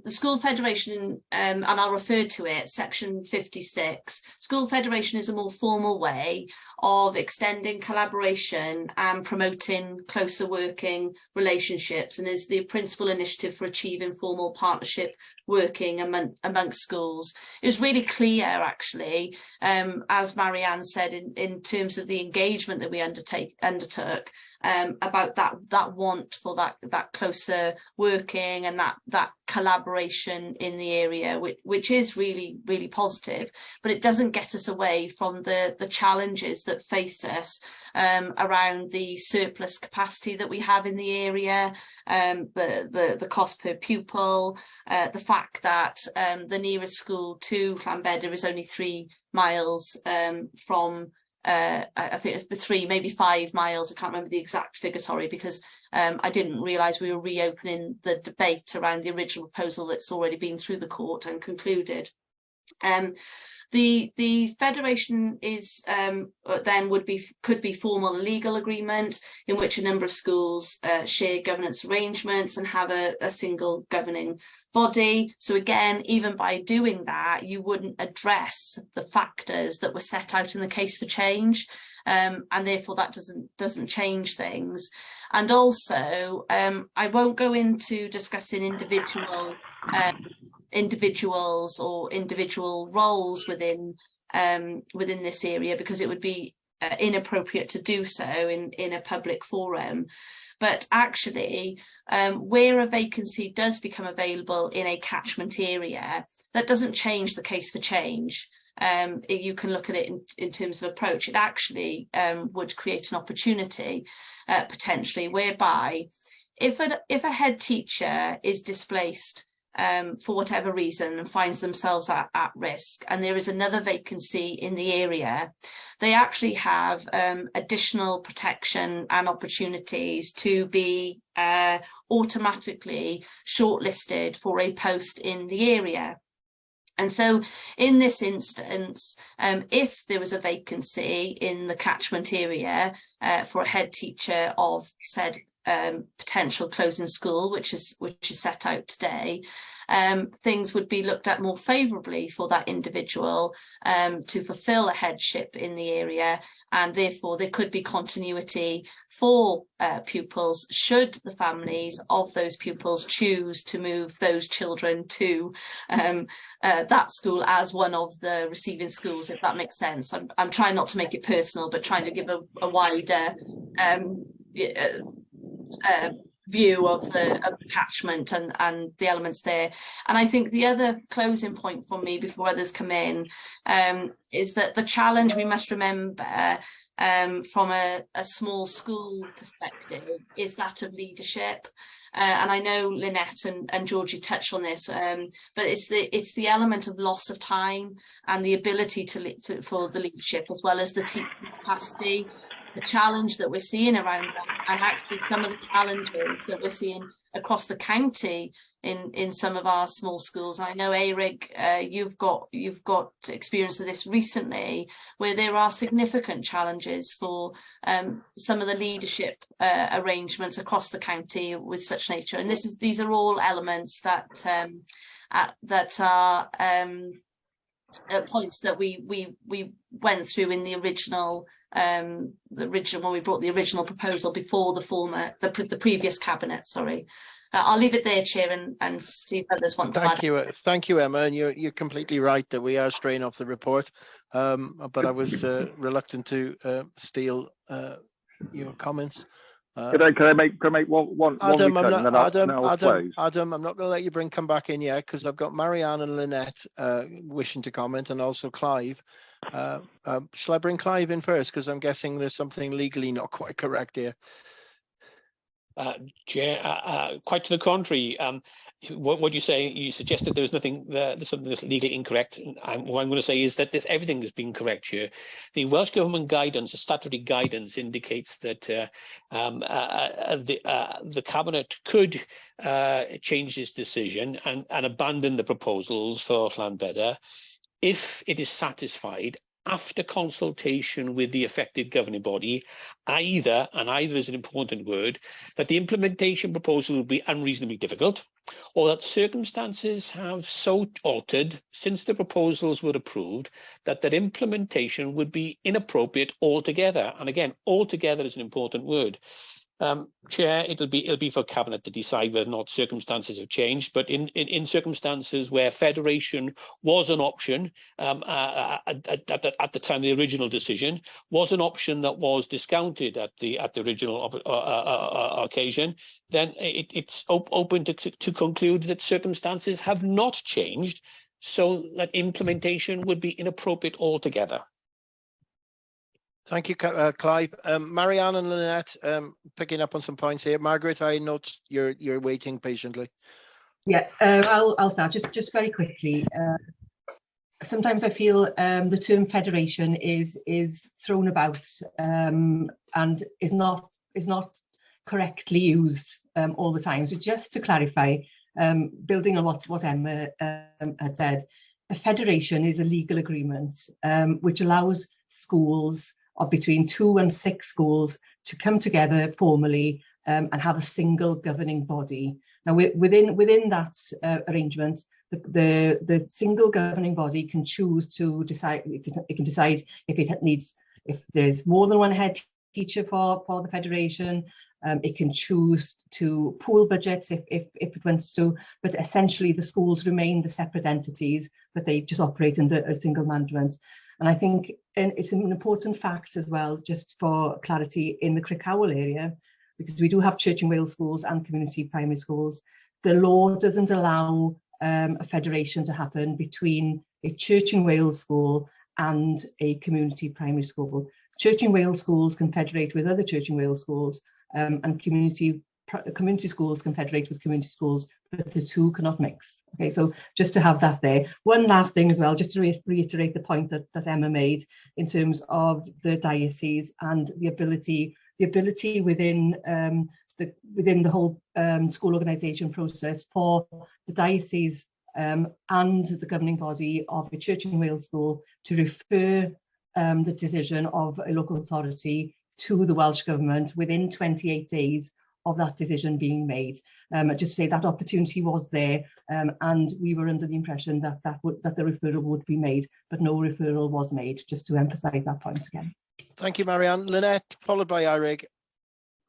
school federation, and I'll refer to it, section 56, school federation is a more formal way of extending collaboration and promoting closer working relationships, and is the principal initiative for achieving formal partnership working amongst schools. It was really clear, actually, as Marianne said, in terms of the engagement that we undertook, about that want for that closer working and that collaboration in the area, which is really, really positive, but it doesn't get us away from the challenges that face us around the surplus capacity that we have in the area, the cost per pupil, the fact that the nearest school to Llanbedr is only 3 miles from I think it's 3, maybe 5 miles. I can't remember the exact figure, sorry, because I didn't realise we were reopening the debate around the original proposal that's already been through the court and concluded. The federation is then could be formal legal agreement in which a number of schools share governance arrangements and have a single governing body. So again, even by doing that, you wouldn't address the factors that were set out in the case for change, and therefore that doesn't change things. And also, I won't go into discussing individuals or individual roles within this area, because it would be inappropriate to do so in a public forum. But actually, where a vacancy does become available in a catchment area, that doesn't change the case for change. You can look at it in terms of approach. It actually would create an opportunity potentially whereby if a head teacher is displaced for whatever reason and finds themselves at risk, and there is another vacancy in the area, they actually have additional protection and opportunities to be automatically shortlisted for a post in the area. And so in this instance, if there was a vacancy in the catchment area for a head teacher of said potential closing school, which is set out today, things would be looked at more favourably for that individual to fulfil a headship in the area, and therefore there could be continuity for pupils should the families of those pupils choose to move those children to that school as one of the receiving schools, if that makes sense. I'm trying not to make it personal, but trying to give a wider view of the catchment and the elements there. And I think the other closing point for me before others come in is that the challenge we must remember from a small school perspective is that of leadership. And I know Lynette and Georgie touched on this, but it's the element of loss of time and the ability for the leadership as well as the teaching capacity. The challenge that we're seeing around that, and actually some of the challenges that we're seeing across the county in some of our small schools. I know, Eric, you've got experience of this recently, where there are significant challenges for some of the leadership arrangements across the county with such nature. And these are all elements that are points that we went through in the original when we brought the original proposal before the previous cabinet. Sorry, I'll leave it there, Chair, and see if others want to add. Thank you, Emma, and you're completely right that we are straying off the report. But I was reluctant to steal your comments. Can I make one Adam, return, and then I'll close? Adam, I'm not going to let you come back in yet because I've got Marianne and Lynette wishing to comment, and also Clive. Shall I bring Clive in first, because I'm guessing there's something legally not quite correct here? Chair, quite to the contrary. What you say, you suggested there was nothing, there's something that's legally incorrect. And what I'm going to say is that everything has been correct here. The Welsh Government guidance, the statutory guidance, indicates that the Cabinet could change this decision and abandon the proposals for Llanbedr if it is satisfied after consultation with the affected governing body, either, and either is an important word, that the implementation proposal will be unreasonably difficult, or that circumstances have so altered since the proposals were approved that their implementation would be inappropriate altogether. And again, altogether is an important word. Chair, it'll be for Cabinet to decide whether or not circumstances have changed, but in circumstances where federation was an option at the time the original decision was an option that was discounted at the original occasion, then it's open to conclude that circumstances have not changed, so that implementation would be inappropriate altogether. Thank you, Clive. Marianne and Lynette, picking up on some points here. Margaret, I note you're waiting patiently. Yeah, I'll start just very quickly. Sometimes I feel the term federation is thrown about and is not correctly used all the time. So just to clarify, building on what Emma had said, a federation is a legal agreement which allows schools of between 2 and 6 schools to come together formally and have a single governing body. Now, within that arrangement, the single governing body can choose to decide. It can decide if there's more than one head teacher for the federation. It can choose to pool budgets if it wants to, but essentially the schools remain the separate entities, but they just operate under a single management. And I think it's an important fact as well, just for clarity, in the Crickhowell area, because we do have Church and Wales schools and community primary schools. The law doesn't allow a federation to happen between a Church and Wales school and a community primary school. Church and Wales schools can federate with other Church and Wales schools, and community community schools can federate with community schools, but the two cannot mix. Okay, so just to have that there. One last thing as well, just to reiterate the point that Emma made in terms of the diocese and the ability within the whole school organisation process for the diocese and the governing body of a Church in Wales school to refer the decision of a local authority to the Welsh Government within 28 days of that decision being made. Just to say that opportunity was there, and we were under the impression that the referral would be made, but no referral was made, just to emphasise that point again. Thank you, Marianne. Lynette, followed by Eirig.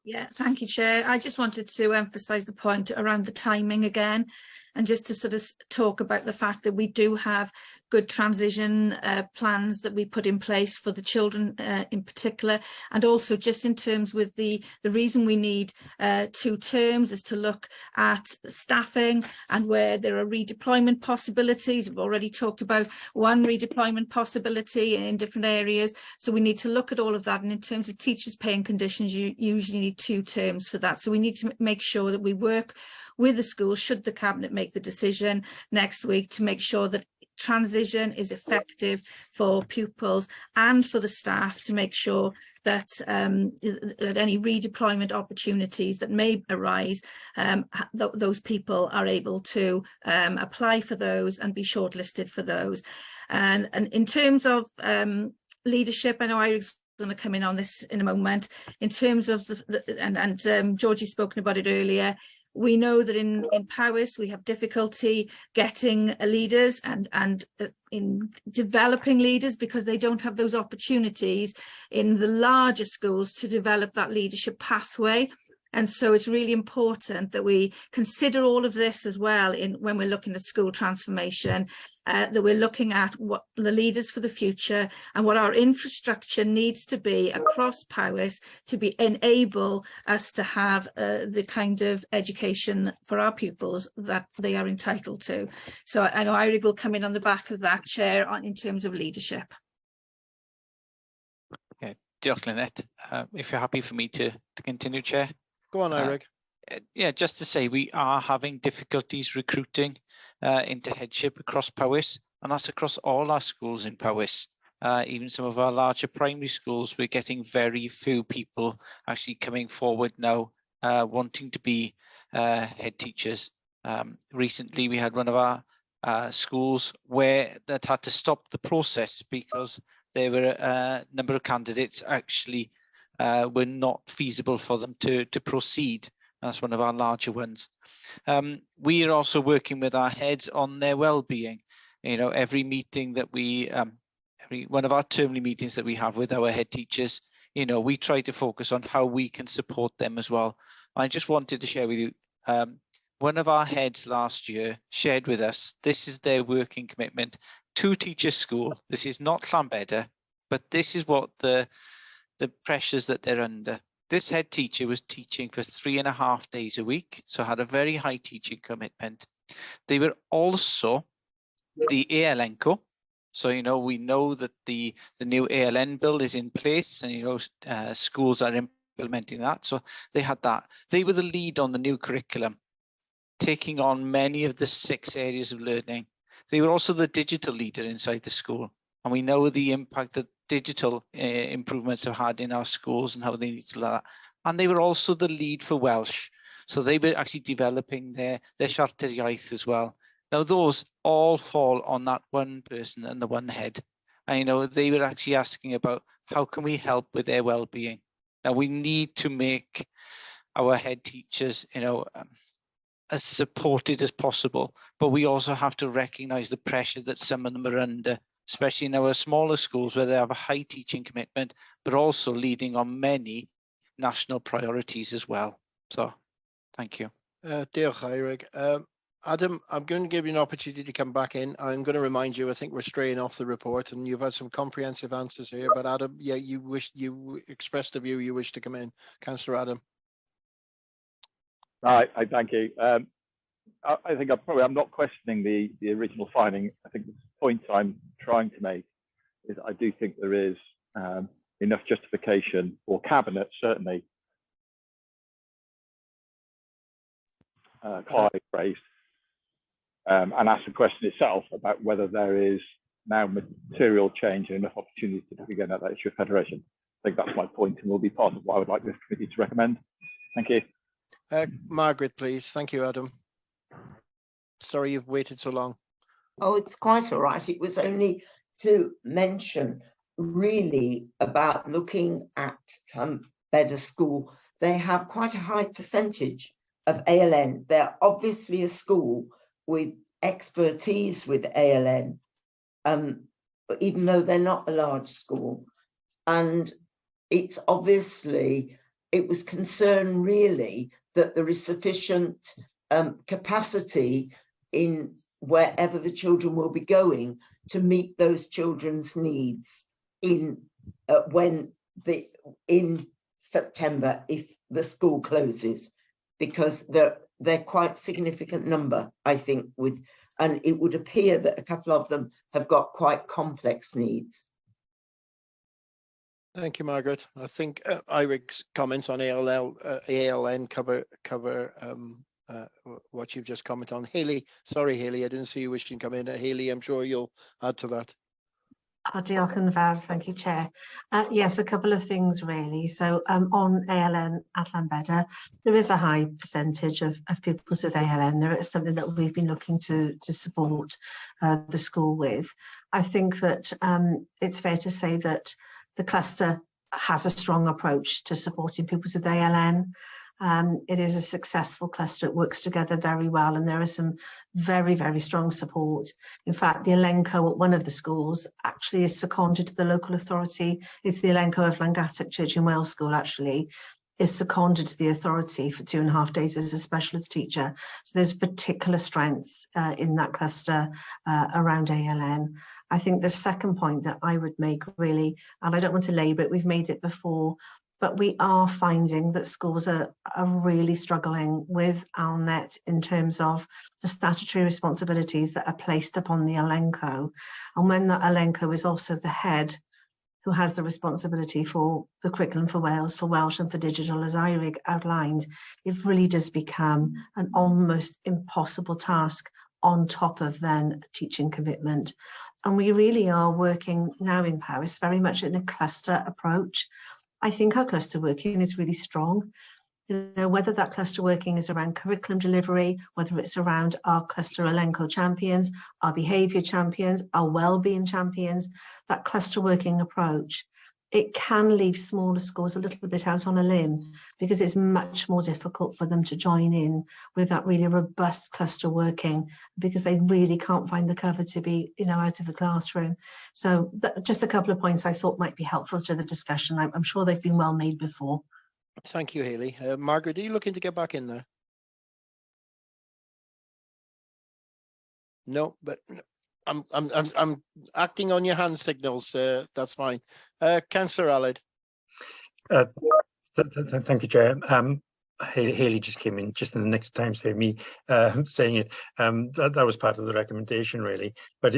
Yeah, thank you, Chair. I just wanted to emphasise the point around the timing again, and just to sort of talk about the fact that we do have good transition plans that we put in place for the children in particular, and also just in terms with the reason we need 2 terms is to look at staffing and where there are redeployment possibilities. We've already talked about one redeployment possibility in different areas, so we need to look at all of that. And in terms of teachers' pay and conditions, you usually need 2 terms for that. So we need to make sure that we work with the school, should the Cabinet make the decision next week, to make sure that transition is effective for pupils and for the staff, to make sure that that any redeployment opportunities that may arise, those people are able to apply for those and be shortlisted for those. And in terms of leadership, I know Irig's going to come in on this in a moment. In terms of Georgie's spoken about it earlier, we know that in Powys we have difficulty getting leaders and in developing leaders, because they don't have those opportunities in the larger schools to develop that leadership pathway. And so it's really important that we consider all of this as well when we're looking at school transformation, that we're looking at what the leaders for the future and what our infrastructure needs to be across Powys to enable us to have the kind of education for our pupils that they are entitled to. So I know Eirig will come in on the back of that, Chair, in terms of leadership. Okay, diolch, Lynette. If you're happy for me to continue, Chair. Go on, Eirig. Yeah, just to say, we are having difficulties recruiting into headship across Powys, and that's across all our schools in Powys. Even some of our larger primary schools, we're getting very few people actually coming forward now wanting to be head teachers. Recently, we had one of our schools that had to stop the process because there were a number of candidates actually were not feasible for them to proceed. That's one of our larger ones. We are also working with our heads on their well-being. You know, every meeting that every one of our termly meetings that we have with our head teachers, you know, we try to focus on how we can support them as well. I just wanted to share with you, one of our heads last year shared with us, this is their working commitment to Teachers School. This is not Llanbedr, but this is what the pressures that they're under. This head teacher was teaching for 3.5 days a week, so had a very high teaching commitment. They were also the ALNCO. So, you know, we know that the new ALN bill is in place, and, you know, schools are implementing that. So they had that. They were the lead on the new curriculum, taking on many of the 6 areas of learning. They were also the digital leader inside the school. And we know the impact that digital improvements have had in our schools and how they need to learn that. And they were also the lead for Welsh. So they were actually developing their Siarter Iaith as well. Now, those all fall on that one person and the one head. And, you know, they were actually asking about how can we help with their well-being. Now, we need to make our head teachers, you know, as supported as possible, but we also have to recognise the pressure that some of them are under, especially in our smaller schools where they have a high teaching commitment, but also leading on many national priorities as well. So, thank you. Diolch, Eirig. Adam, I'm going to give you an opportunity to come back in. I'm going to remind you, I think we're straying off the report, and you've had some comprehensive answers here. But Adam, yeah, you expressed a view you wish to come in. Councillor Adam. Right, thank you. I think I'm not questioning the original finding. I think the point I'm trying to make is I do think there is enough justification for Cabinet, certainly, Clive raised, and ask the question itself about whether there is now material change and enough opportunity to begin at that issue of federation. I think that's my point, and will be part of what I would like this committee to recommend. Thank you. Margaret, please. Thank you, Adam. Sorry you've waited so long. Oh, it's quite all right. It was only to mention really about looking at Better School. They have quite a high percentage of ALN. They're obviously a school with expertise with ALN, even though they're not a large school. And it's obviously, it was concern really that there is sufficient capacity in wherever the children will be going to meet those children's needs in in September if the school closes, because they're quite significant number, I think, and it would appear that a couple of them have got quite complex needs. Thank you, Margaret. I think Iric's comments on ALN cover what you've just commented on. Haley, sorry, Haley, I didn't see you wishing to come in. Haley, I'm sure you'll add to that. Diolch yn fawr, thank you, Chair. Yes, a couple of things really. So on ALN at Llanbedr, there is a high percentage of pupils with ALN. There is something that we've been looking to support the school with. I think that it's fair to say that the cluster has a strong approach to supporting pupils with ALN. It is a successful cluster. It works together very well, and there is some very, very strong support. In fact, the elenco at one of the schools actually is seconded to the local authority. It's the elenco of Llangattock Church in Wales School actually is seconded to the authority for 2.5 days as a specialist teacher. So there's particular strengths in that cluster around ALN. I think the second point that I would make really, and I don't want to labour it, we've made it before, but we are finding that schools are really struggling with ALNet in terms of the statutory responsibilities that are placed upon the elenco. And when that elenco is also the head who has the responsibility for the curriculum for Wales, for Welsh and for digital, as Eirig outlined, it really does become an almost impossible task on top of then a teaching commitment. And we really are working now in Powys very much in a cluster approach. I think our cluster working is really strong. You know, whether that cluster working is around curriculum delivery, whether it's around our cluster elenco champions, our behaviour champions, our wellbeing champions, that cluster working approach, it can leave smaller schools a little bit out on a limb because it's much more difficult for them to join in with that really robust cluster working because they really can't find the cover to be, you know, out of the classroom. So just a couple of points I thought might be helpful to the discussion. I'm sure they've been well made before. Thank you, Haley. Margaret, are you looking to get back in there? No, but I'm acting on your hand signals. That's fine. Councillor Aled. Thank you, Chair. Haley just came in just in the next time, so me saying it. That was part of the recommendation, really. But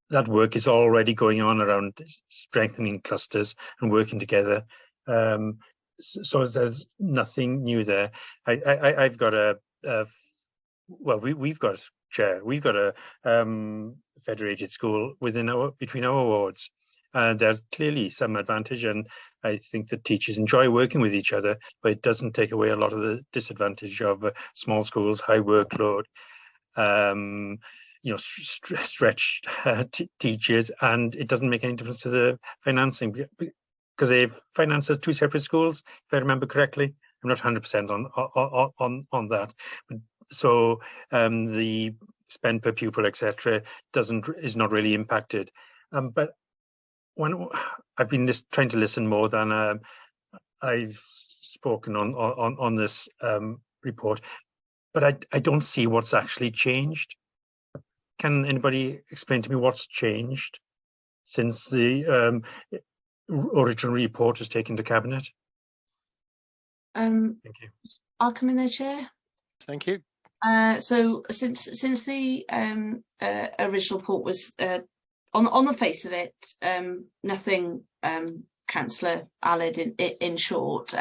that work is already going on around strengthening clusters and working together. So there's nothing new there. I've got well, we've got, Chair, we've got a federated school between our wards. There's clearly some advantage, and I think that teachers enjoy working with each other, but it doesn't take away a lot of the disadvantage of small schools, high workload, you know, stretched teachers, and it doesn't make any difference to the financing because they've financed as two separate schools, if I remember correctly. I'm not 100% on that, but so the spend per pupil, etc., is not really impacted. But when I've been trying to listen more than I've spoken on this report, but I don't see what's actually changed. Can anybody explain to me what's changed since the original report was taken to Cabinet? Thank you. I'll come in there, Chair. Thank you. So since the original report was on the face of it, nothing, Councillor Aled, in short.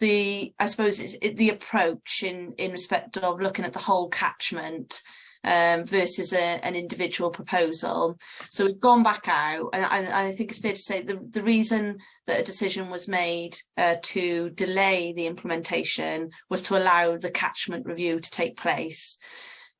I suppose the approach in respect of looking at the whole catchment versus an individual proposal. So we've gone back out, and I think it's fair to say the reason that a decision was made to delay the implementation was to allow the catchment review to take place,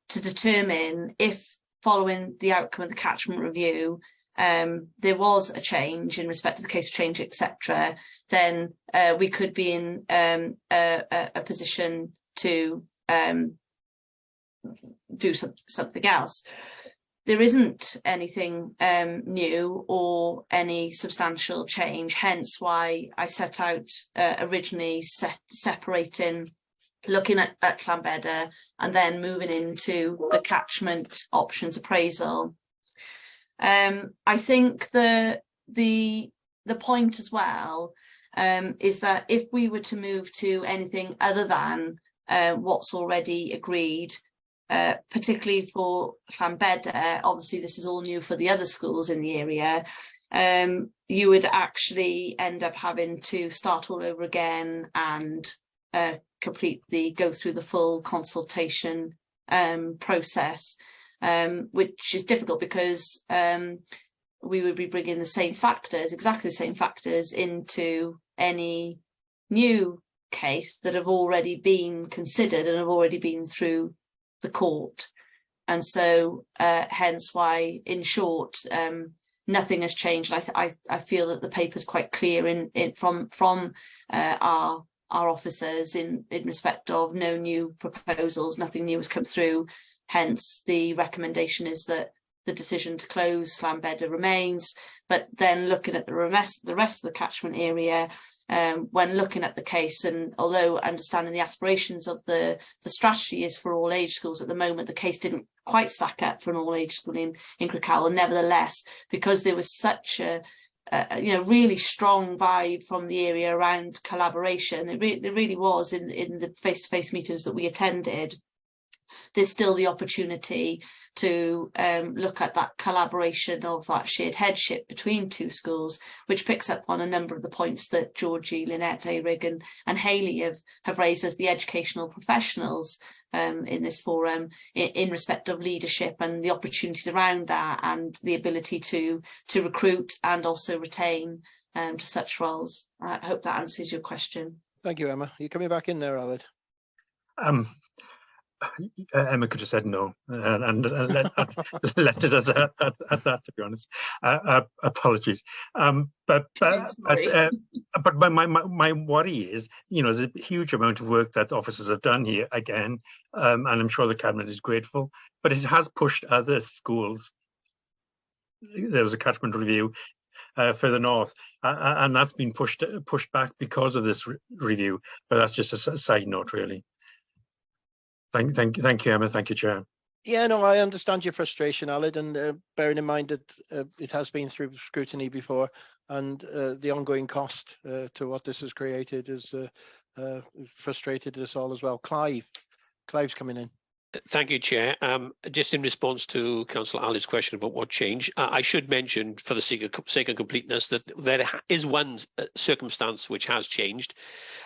to determine if, following the outcome of the catchment review, there was a change in respect to the case of change, etc., then we could be in a position to do something else. There isn't anything new or any substantial change, hence why I set out originally separating, looking at Llanbedr and then moving into the catchment options appraisal. I think the point as well is that if we were to move to anything other than what's already agreed, particularly for Llanbedr, obviously this is all new for the other schools in the area, you would actually end up having to start all over again and go through the full consultation process, which is difficult because we would be bringing the same factors, exactly the same factors, into any new case that have already been considered and have already been through the court. And so hence why, in short, nothing has changed. I feel that the paper is quite clear from our officers in respect of no new proposals, nothing new has come through. Hence, the recommendation is that the decision to close Llanbedr remains. But then looking at the rest of the catchment area, when looking at the case, and although understanding the aspirations of the strategy is for all age schools, at the moment the case didn't quite stack up for an all age school in Crickhowell. Nevertheless, because there was such a really strong vibe from the area around collaboration, there really was in the face-to-face meetings that we attended, there's still the opportunity to look at that collaboration of that shared headship between two schools, which picks up on a number of the points that Georgie, Lynette, Eirig and Hayley have raised as the educational professionals in this forum in respect of leadership and the opportunities around that and the ability to recruit and also retain to such roles. I hope that answers your question. Thank you, Emma. You're coming back in there, Aled. Emma could have said no and left it at that, to be honest. Apologies. But my worry is, there's a huge amount of work that officers have done here again, and I'm sure the cabinet is grateful, but it has pushed other schools. There was a catchment review further north, and that's been pushed back because of this review. But that's just a side note, really. Thank you, Emma. Thank you, Chair. Yeah, no, I understand your frustration, Aled, and bearing in mind that it has been through scrutiny before, and the ongoing cost to what this has created has frustrated us all as well. Clive's coming in. Thank you, Chair. Just in response to Councillor Ali's question about what changed, I should mention, for the sake of completeness, that there is one circumstance which has changed,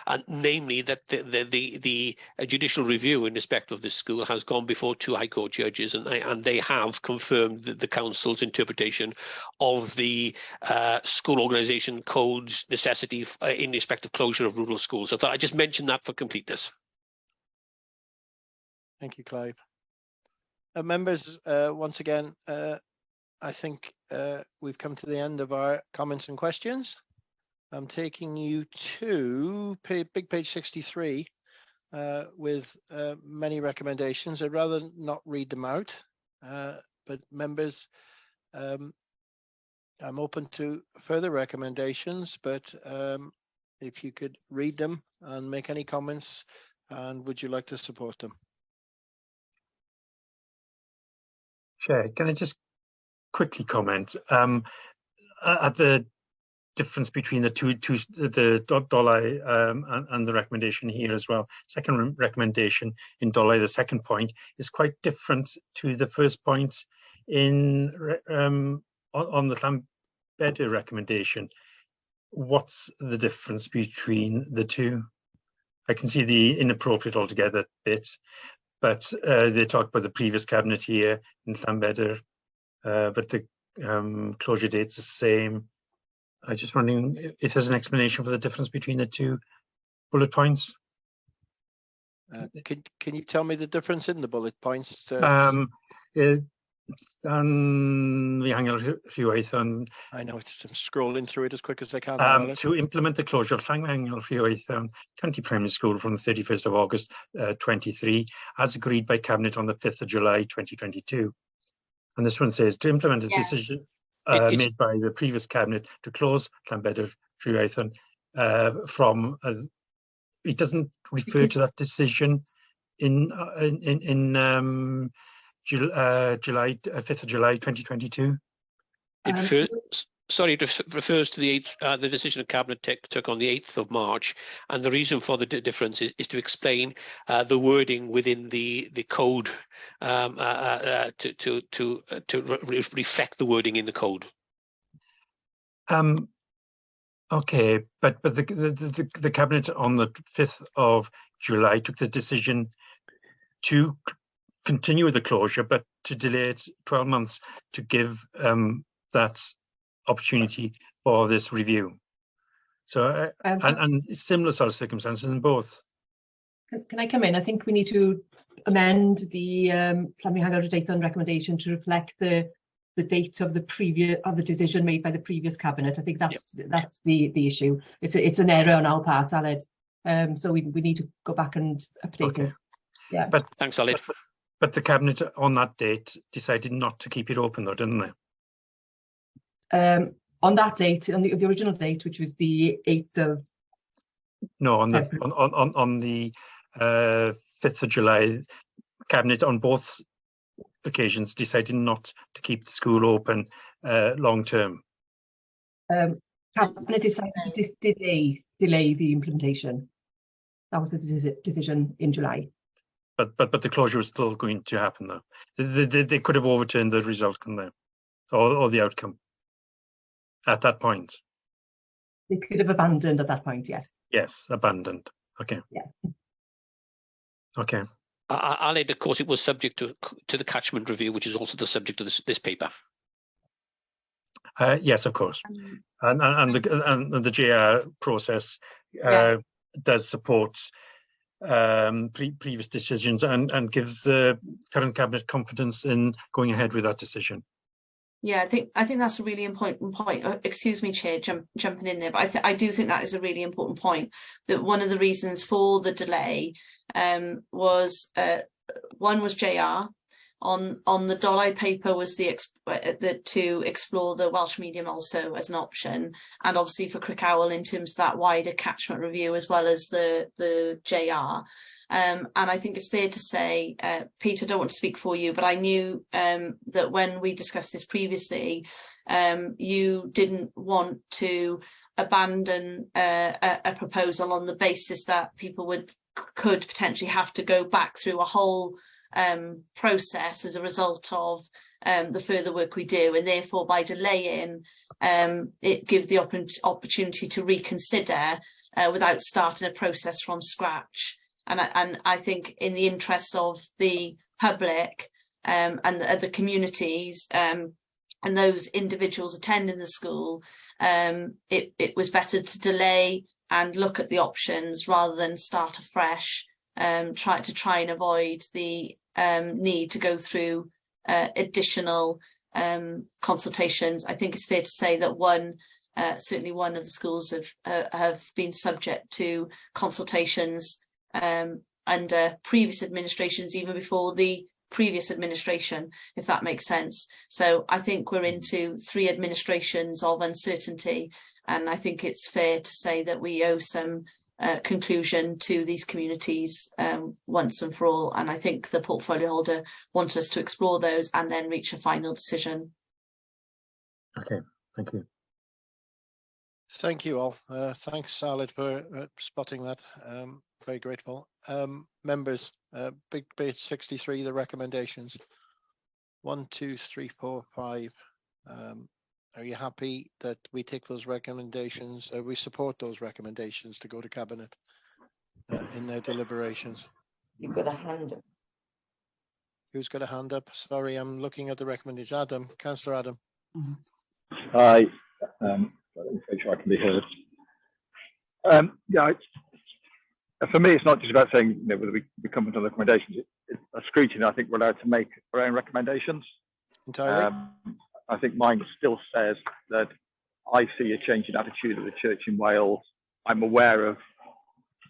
and namely that the judicial review in respect of this school has gone before two High Court judges, and they have confirmed the Council's interpretation of the school organisation code's necessity in respect of closure of rural schools. So I thought I'd just mention that for completeness. Thank you, Clive. Members, once again, I think we've come to the end of our comments and questions. I'm taking you to big page 63 with many recommendations. I'd rather not read them out, but members, I'm open to further recommendations, but if you could read them and make any comments, and would you like to support them? Chair, can I just quickly comment at the difference between the Dolai and the recommendation here as well. Second recommendation in Dolai, the second point, is quite different to the first point on the Llanbedr recommendation. What's the difference between the two? I can see the inappropriate altogether bit, but they talk about the previous cabinet here in Llanbedr, but the closure date's the same. I just wondering if there's an explanation for the difference between the two bullet points. Can you tell me the difference in the bullet points? I know I'm scrolling through it as quick as I can. To implement the closure of Llangfangel County Primary School from the 31st of August 23, as agreed by Cabinet on the 5th of July 2022. And this one says to implement a decision made by the previous Cabinet to close Llanbedr Rhywaethon from. It doesn't refer to that decision in July 5th of July 2022. It refers to the the decision the Cabinet took on the 8th of March, and the reason for the difference is to explain the wording within the code to reflect the wording in the code. Okay, but the Cabinet on the 5th of July took the decision to continue with the closure, but to delay it 12 months to give that opportunity for this review. So, and similar sort of circumstances in both. Can I come in? I think we need to amend the Llanfihangel Rhywaethon recommendation to reflect the date of the decision made by the previous cabinet. I think that's the issue. It's an error on our part, Aled. So we need to go back and update it. Yeah. But thanks, Aled. But the cabinet on that date decided not to keep it open, though, didn't they? On that date, on the original date, which was the 8th of. No, on the 5th of July, cabinet on both occasions decided not to keep the school open long term. Cabinet decided to delay the implementation. That was the decision in July. But the closure was still going to happen, though. They could have overturned the result, couldn't they, or the outcome at that point. They could have abandoned at that point. Yes. Yes, abandoned. Okay. Yeah. Okay. Aled, of course, it was subject to the catchment review, which is also the subject of this paper. Yes, of course, and the JR process does support previous decisions and gives the current cabinet confidence in going ahead with that decision. Yeah, I think that's a really important point. Excuse me, Chair, jumping in there, but I do think that is a really important point. That one of the reasons for the delay was one was JR. On the Dolai paper was to explore the Welsh medium also as an option, and obviously for Crickhowell in terms of that wider catchment review as well as the JR. And I think it's fair to say, Pete, I don't want to speak for you, but I knew that when we discussed this previously, you didn't want to abandon a proposal on the basis that people could potentially have to go back through a whole process as a result of the further work we do, and therefore by delaying it gives the opportunity to reconsider without starting a process from scratch. And I think in the interests of the public and the communities and those individuals attending the school, it was better to delay and look at the options rather than start afresh, try and avoid the need to go through additional consultations. I think it's fair to say that certainly one of the schools have been subject to consultations under previous administrations, even before the previous administration, if that makes sense. So I think we're into 3 administrations of uncertainty, and I think it's fair to say that we owe some conclusion to these communities once and for all. And I think the portfolio holder wants us to explore those and then reach a final decision. Okay, thank you. Thank you all. Thanks, Aled, for spotting that. Very grateful. Members, big page 63, the recommendations. 1, 2, 3, 4, 5. Are you happy that we take those recommendations? We support those recommendations to go to cabinet in their deliberations. You've got a hand up. Who's got a hand up? Sorry, I'm looking at the recommendation. Adam, Councillor Adam. Hi, let me make sure I can be heard. Yeah, for me, it's not just about saying whether we comment on the recommendations. A scrutiny, I think we're allowed to make our own recommendations. Entirely. I think mine still says that I see a change in attitude of the church in Wales. I'm aware of,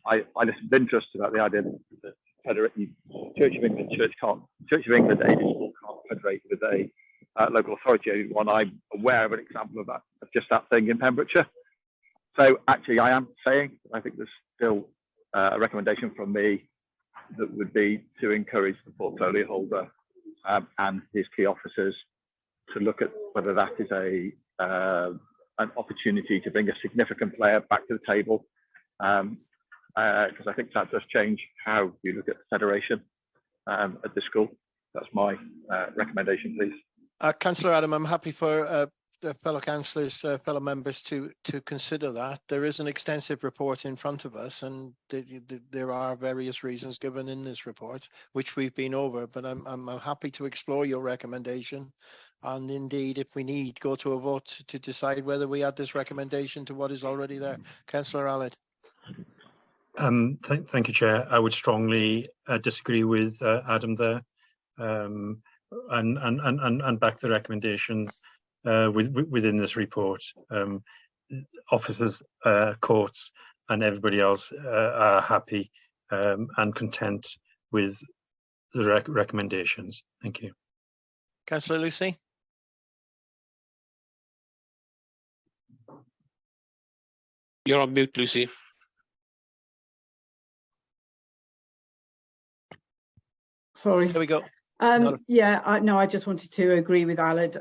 I listen with interest about the idea that Church of England aided school can't federate with a local authority aided one. I'm aware of an example of that, of just that thing in Pembrokeshire. So actually, I am saying I think there's still a recommendation from me that would be to encourage the portfolio holder and his key officers to look at whether that is an opportunity to bring a significant player back to the table, because I think that does change how you look at the federation at the school. That's my recommendation, please. Councillor Adam, I'm happy for the fellow councillors, fellow members to consider that. There is an extensive report in front of us, and there are various reasons given in this report, which we've been over, but I'm happy to explore your recommendation. And indeed, if we need, go to a vote to decide whether we add this recommendation to what is already there. Councillor Allard. Thank you, Chair. I would strongly disagree with Adam there, and back the recommendations within this report. Officers, courts, and everybody else are happy and content with the recommendations. Thank you. Councillor Lucy. You're on mute, Lucy. Sorry. There we go. Yeah, no, I just wanted to agree with Aled.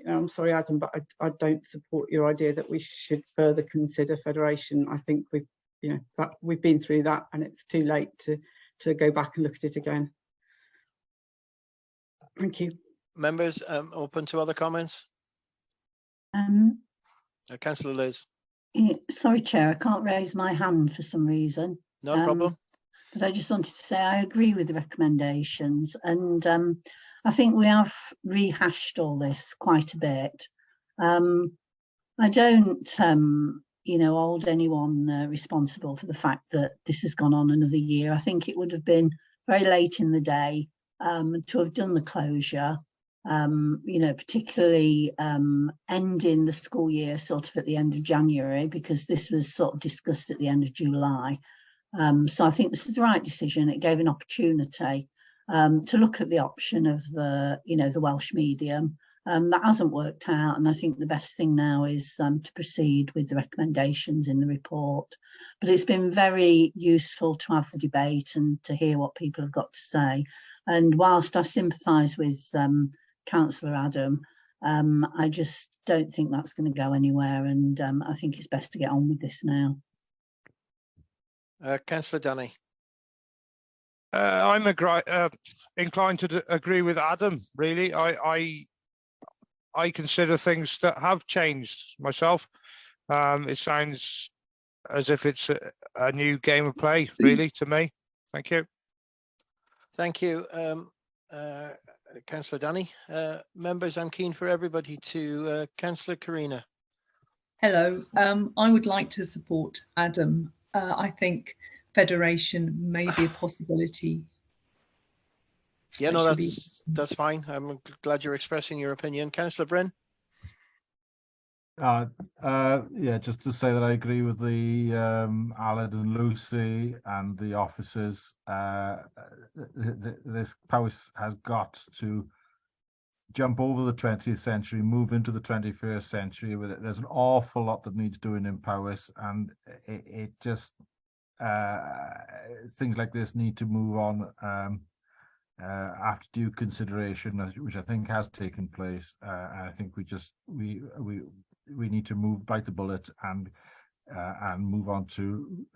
I'm sorry, Adam, but I don't support your idea that we should further consider federation. I think we've been through that, and it's too late to go back and look at it again. Thank you. Members, open to other comments. Councillor Liz. Sorry, Chair, I can't raise my hand for some reason. No problem. But I just wanted to say I agree with the recommendations, and I think we have rehashed all this quite a bit. I don't, hold anyone responsible for the fact that this has gone on another year. I think it would have been very late in the day to have done the closure, particularly ending the school year sort of at the end of January, because this was sort of discussed at the end of July. So I think this is the right decision. It gave an opportunity to look at the option of the Welsh medium. That hasn't worked out, and I think the best thing now is to proceed with the recommendations in the report. But it's been very useful to have the debate and to hear what people have got to say. And whilst I sympathise with Councillor Adam, I just don't think that's going to go anywhere, and I think it's best to get on with this now. Councillor Dunny. I'm inclined to agree with Adam, really. I consider things that have changed myself. It sounds as if it's a new game of play, really, to me. Thank you. Thank you, Councillor Dunny. Members, I'm keen for everybody to Councillor Karina. Hello. I would like to support Adam. I think federation may be a possibility. Yeah, no, that's fine. I'm glad you're expressing your opinion. Councillor Bryn. Yeah, just to say that I agree with the Aled and Lucy and the officers. This Powys has got to jump over the 20th century, move into the 21st century. There's an awful lot that needs doing in Powys, and it just things like this need to move on after due consideration, which I think has taken place. I think we need to bite the bullet and move on to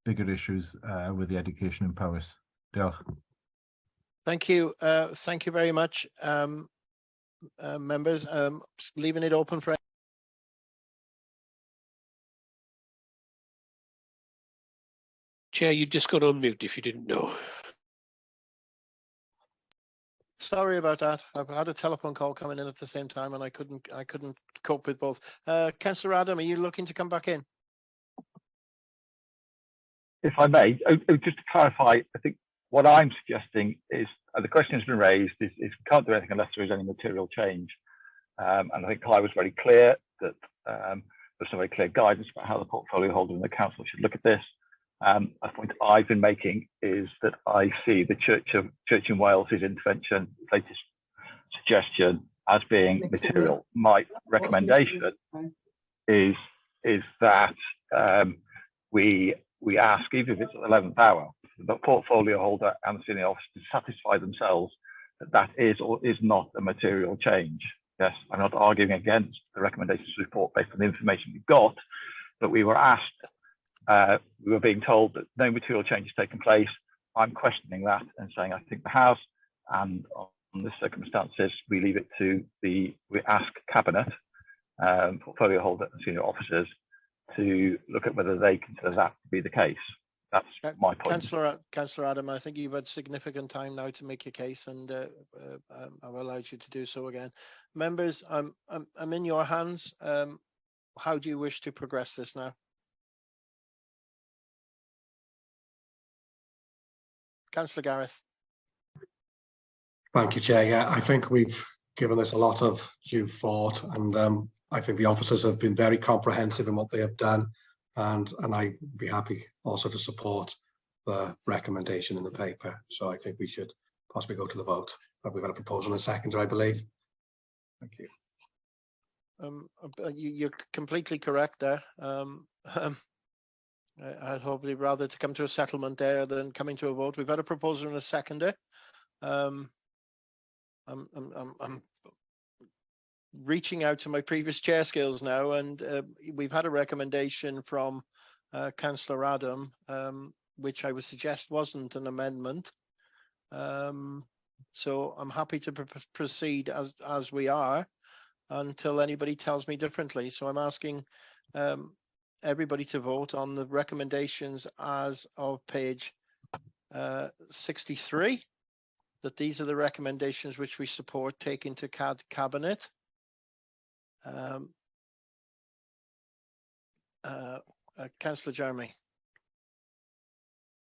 bigger issues with the education in Powys. Diolch. Thank you. Thank you very much, members. Leaving it open for Chair, you just got on mute if you didn't know. Sorry about that. I've had a telephone call coming in at the same time, and I couldn't cope with both. Councillor Adam, are you looking to come back in? If I may, just to clarify, I think what I'm suggesting is the question has been raised is we can't do anything unless there is any material change. And I think Clive was very clear that there's some very clear guidance about how the portfolio holder and the council should look at this. A point I've been making is that I see the Church in Wales's intervention, latest suggestion, as being material. My recommendation is that we ask, even if it's at the 11th hour, the portfolio holder and the senior officer to satisfy themselves that that is or is not a material change. Yes, I'm not arguing against the recommendations report based on the information we've got, but we were asked, we were being told that no material change has taken place. I'm questioning that and saying I think the House, and on the circumstances, we leave it to we ask Cabinet, portfolio holder and senior officers to look at whether they consider that to be the case. That's my point. Councillor Adam, I think you've had significant time now to make your case, and I've allowed you to do so again. Members, I'm in your hands. How do you wish to progress this now? Councillor Gareth. Thank you, Chair. Yeah, I think we've given this a lot of due thought, and I think the officers have been very comprehensive in what they have done, and I'd be happy also to support the recommendation in the paper. So I think we should possibly go to the vote. We've got a proposal in a second, I believe. Thank you. You're completely correct there. I'd hopefully rather to come to a settlement there than coming to a vote. We've had a proposal in a seconder. I'm reaching out to my previous chair skills now, and we've had a recommendation from Councillor Adam, which I would suggest wasn't an amendment. So I'm happy to proceed as we are until anybody tells me differently. So I'm asking everybody to vote on the recommendations as of page 63, that these are the recommendations which we support taken to Cabinet. Councillor Jeremy.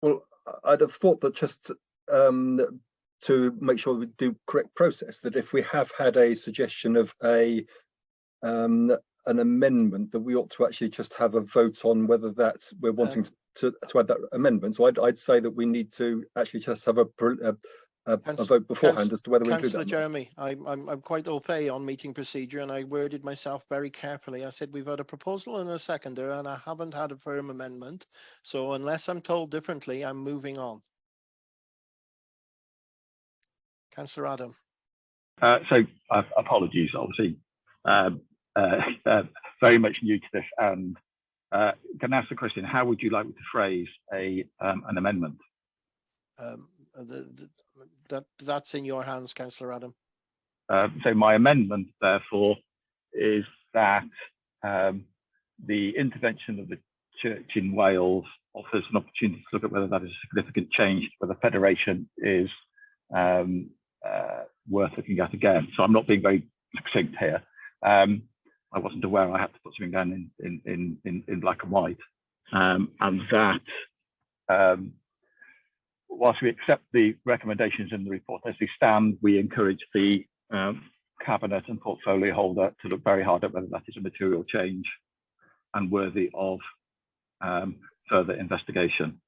Well, I'd have thought that just to make sure we do correct process, that if we have had a suggestion of an amendment, that we ought to actually just have a vote on whether that's we're wanting to add that amendment. So I'd say that we need to actually just have a vote beforehand as to whether we include that. Councillor Jeremy, I'm quite au fait on meeting procedure, and I worded myself very carefully. I said we've had a proposal and a seconder, and I haven't had a firm amendment. So unless I'm told differently, I'm moving on. Councillor Adam. So apologies, obviously, very much new to this, and can I ask the question, how would you like me to phrase an amendment? That's in your hands, Councillor Adam. So my amendment, therefore, is that the intervention of the Church in Wales offers an opportunity to look at whether that is a significant change, whether federation is worth looking at again. So I'm not being very succinct here. I wasn't aware I had to put something down in black and white, and that whilst we accept the recommendations in the report as they stand, we encourage the Cabinet and portfolio holder to look very hard at whether that is a material change and worthy of further investigation.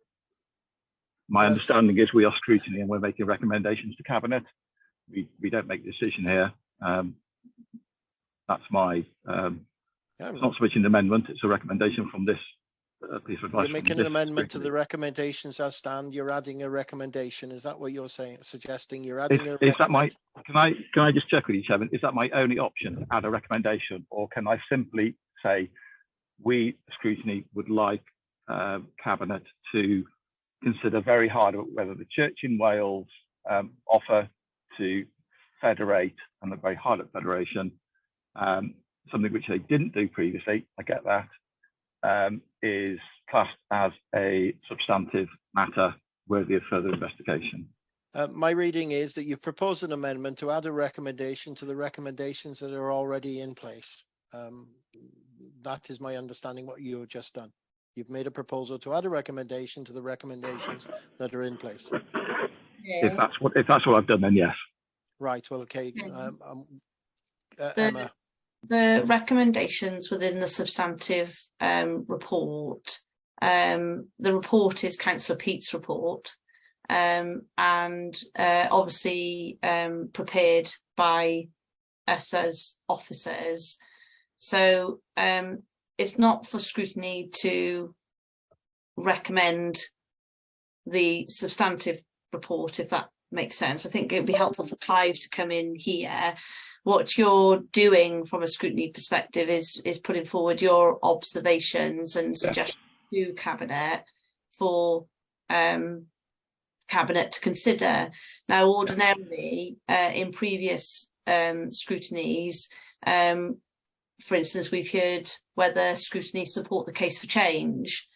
My understanding is we are scrutiny and we're making recommendations to Cabinet. We don't make a decision here. That's my, it's not so much an amendment, it's a recommendation from this piece of advice. You're making an amendment to the recommendations as stand. You're adding a recommendation. Is that what you're saying? Suggesting you're adding a is that my? Can I just check with you, Chairman? Is that my only option to add a recommendation, or can I simply say we scrutiny would like Cabinet to consider very hard whether the Church in Wales offer to federate and look very hard at federation, something which they didn't do previously, I get that, is classed as a substantive matter worthy of further investigation. My reading is that you've proposed an amendment to add a recommendation to the recommendations that are already in place. That is my understanding what you've just done. You've made a proposal to add a recommendation to the recommendations that are in place. If that's what I've done, then yes. Right. Well, okay. Emma. The recommendations within the substantive report. The report is Councillor Peate's report, and obviously prepared by us as officers. So it's not for scrutiny to recommend the substantive report, if that makes sense. I think it'd be helpful for Clive to come in here. What you're doing from a scrutiny perspective is putting forward your observations and suggestions to Cabinet for Cabinet to consider. Now, ordinarily, in previous scrutinies, for instance, we've heard whether scrutiny support the case for change,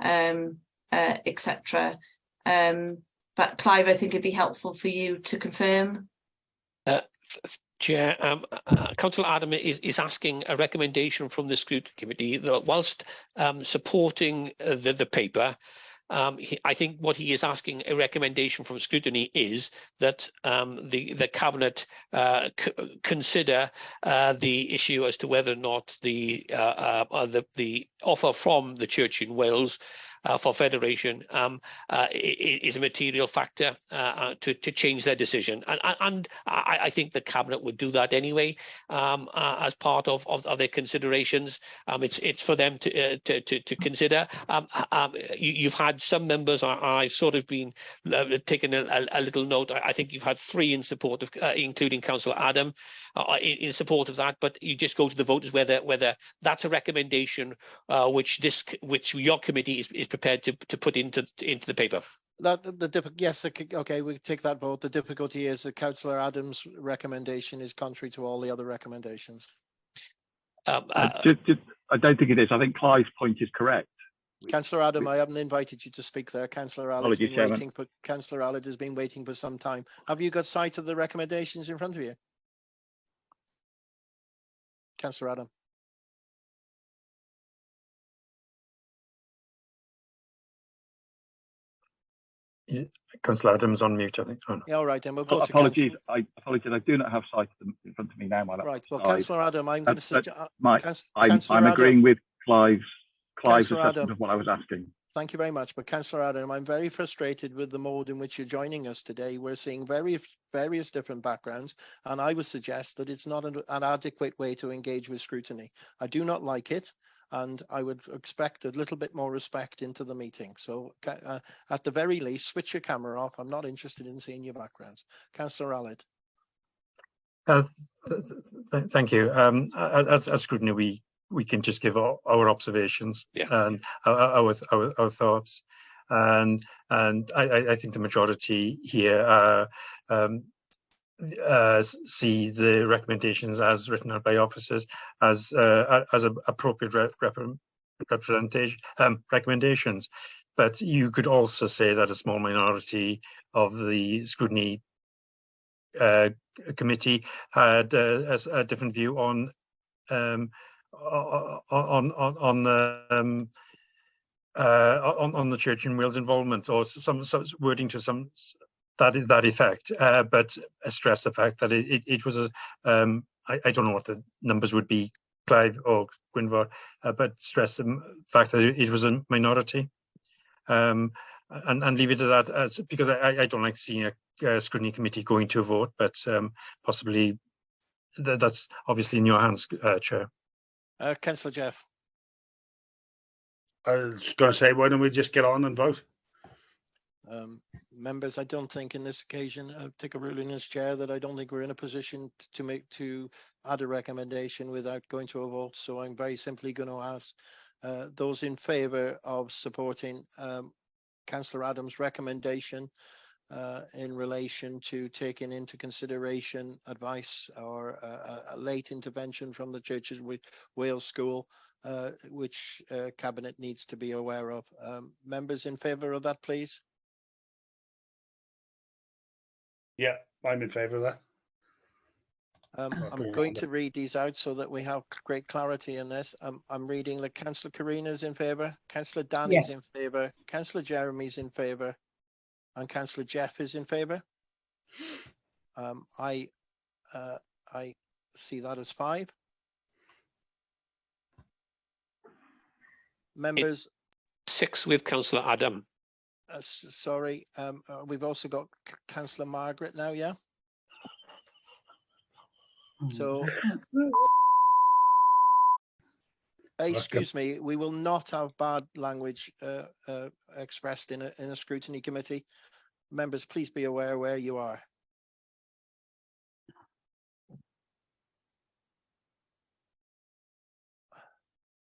etc. But Clive, I think it'd be helpful for you to confirm. Chair, Councillor Adam is asking a recommendation from the Scrutiny Committee that whilst supporting the paper, I think what he is asking a recommendation from Scrutiny is that the Cabinet consider the issue as to whether or not the offer from the Church in Wales for federation is a material factor to change their decision, and I think the Cabinet would do that anyway as part of their considerations. It's for them to consider. You've had some members, I've sort of been taking a little note. I think you've had 3 in support of, including Councillor Adam, in support of that. But you just go to the voters whether that's a recommendation which your committee is prepared to put into the paper. Yes, okay, we take that vote. The difficulty is that Councillor Adams' recommendation is contrary to all the other recommendations. I don't think it is. I think Clive's point is correct. Councillor Adam, I haven't invited you to speak there. Councillor Allard has been waiting, but Councillor Allard has been waiting for some time. Have you got sight of the recommendations in front of you? Councillor Adam. Councillor Adams on mute, I think. Oh, no. Yeah, all right, then we'll go to apologies. I do not have sight of them in front of me now. Right. Well, Councillor Adam, I'm going to suggest. I'm agreeing with Clive's assessment Adam, of what I was asking. Thank you very much. But Councillor Adam, I'm very frustrated with the mode in which you're joining us today. We're seeing various different backgrounds, and I would suggest that it's not an adequate way to engage with scrutiny. I do not like it, and I would expect a little bit more respect into the meeting. So at the very least, switch your camera off. I'm not interested in seeing your backgrounds. Councillor Allard. Thank you. As scrutiny, we can just give our observations and our thoughts, and I think the majority here see the recommendations as written out by officers as appropriate representation recommendations. But you could also say that a small minority of the scrutiny committee had a different view on the Church in Wales involvement, or some wording to some that effect, but stress the fact that it was a I don't know what the numbers would be, Clive or Gwynfor, but stress the fact that it was a minority, and leave it at that, because I don't like seeing a scrutiny committee going to a vote, but possibly that's obviously in your hands, Chair. Councillor Jeff. I was going to say, why don't we just get on and vote? Members, I don't think in this occasion, take a ruling as chair that I don't think we're in a position to add a recommendation without going to a vote. So I'm very simply going to ask those in favour of supporting Councillor Adams' recommendation in relation to taking into consideration advice or a late intervention from the Churches of Wales School, which Cabinet needs to be aware of. Members in favour of that, please? Yeah, I'm in favour of that. I'm going to read these out so that we have great clarity in this. I'm reading that Councillor Karina's in favour, Councillor Danny's in favour, Councillor Jeremy's in favour, and Councillor Jeff is in favour. I see that as 5. Members. 6 with Councillor Adam. Sorry, we've also got Councillor Margaret now, yeah? So, excuse me, we will not have bad language expressed in a scrutiny committee. Members, please be aware where you are.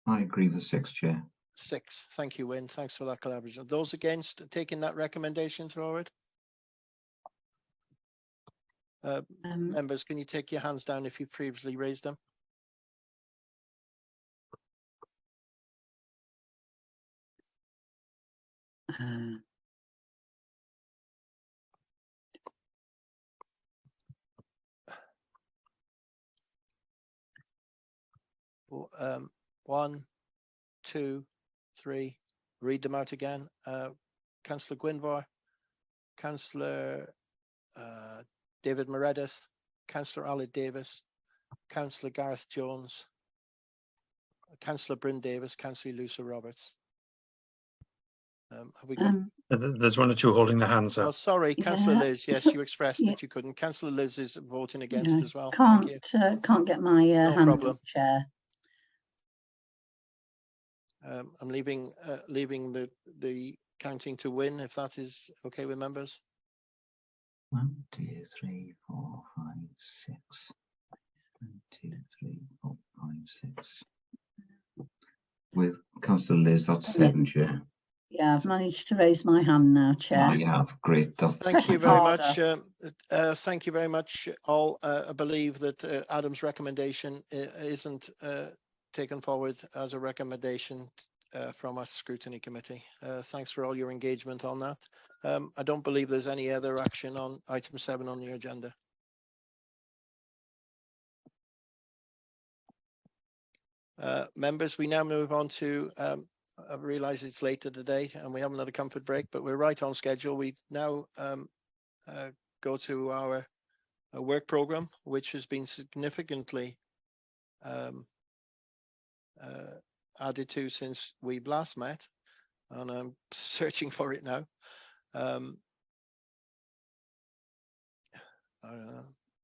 I agree with 6, Chair. 6. Thank you, Wynne. Thanks for that collaboration. Those against taking that recommendation forward? Members, can you take your hands down if you previously raised them? One, 2, 3. Read them out again. Councillor Gwynfor, Councillor David Meredith, Councillor Aled Davis, Councillor Gareth Jones, Councillor Bryn Davis, Councillor Lucy Roberts. Have we got... There's 1 or 2 holding their hands up. Oh, sorry, Councillor Liz. Yes, you expressed that you couldn't. Councillor Liz is voting against as well. Can't get my hand problem. up, Chair. I'm leaving the counting to Win, if that is okay with members. 1, 2, 3, 4, 5, 6. 1, 2, 3, 4, 5, 6. With Councillor Liz, that's 7, Chair. Yeah, I've managed to raise my hand now, Chair. Oh, you have. Great. Thank you very much. Thank you very much, all. I believe that Adam's recommendation isn't taken forward as a recommendation from our scrutiny committee. Thanks for all your engagement on that. I don't believe there's any other action on item 7 on the agenda. Members, we now move on to I realise it's later today and we haven't had a comfort break, but we're right on schedule. We now go to our work programme, which has been significantly added to since we last met, and I'm searching for it now.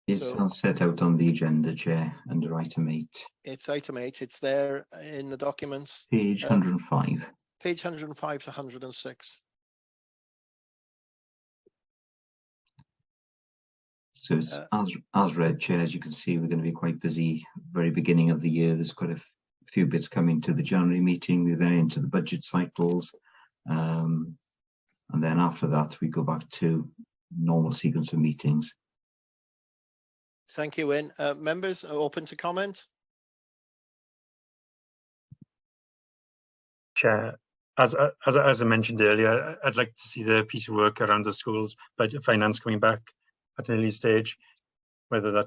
It's set out on the agenda, Chair, under item 8. It's item 8. It's there in the documents. Page 105. Page 105 to 106. So it's as read, Chair. As you can see, we're going to be quite busy. Very beginning of the year, there's quite a few bits coming to the January meeting. We're then into the budget cycles, and then after that, we go back to normal sequence of meetings. Thank you, Wynne. Members are open to comment. Chair, as I mentioned earlier, I'd like to see the piece of work around the schools budget finance coming back at an early stage. Whether that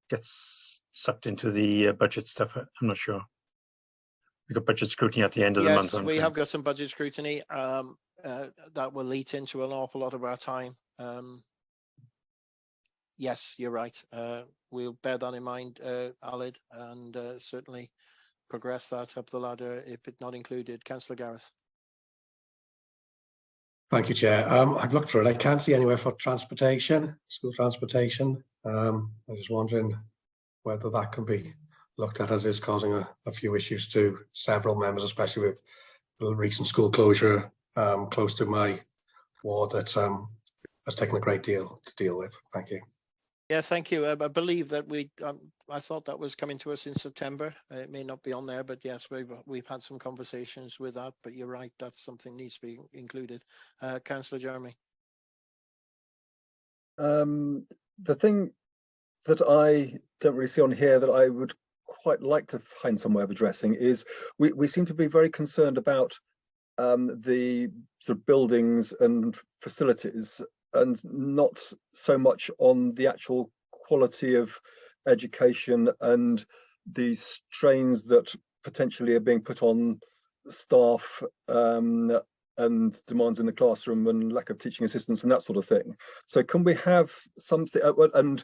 gets sucked into the budget stuff, I'm not sure. We've got budget scrutiny at the end of the month. Yes, we have got some budget scrutiny that will lead into an awful lot of our time. Yes, you're right. We'll bear that in mind, Aled, and certainly progress that up the ladder if it's not included. Councillor Gareth. Thank you, Chair. I've looked for it. I can't see anywhere for transportation, school transportation. I'm just wondering whether that can be looked at, as it is causing a few issues to several members, especially with the recent school closure close to my ward that has taken a great deal to deal with. Thank you. Yeah, thank you. I believe that I thought that was coming to us in September. It may not be on there, but yes, we've had some conversations with that. But you're right, that's something needs to be included. Councillor Jeremy. The thing that I don't really see on here that I would quite like to find some way of addressing is we seem to be very concerned about the sort of buildings and facilities, and not so much on the actual quality of education and the strains that potentially are being put on staff, and demands in the classroom and lack of teaching assistants and that sort of thing. So can we have something, and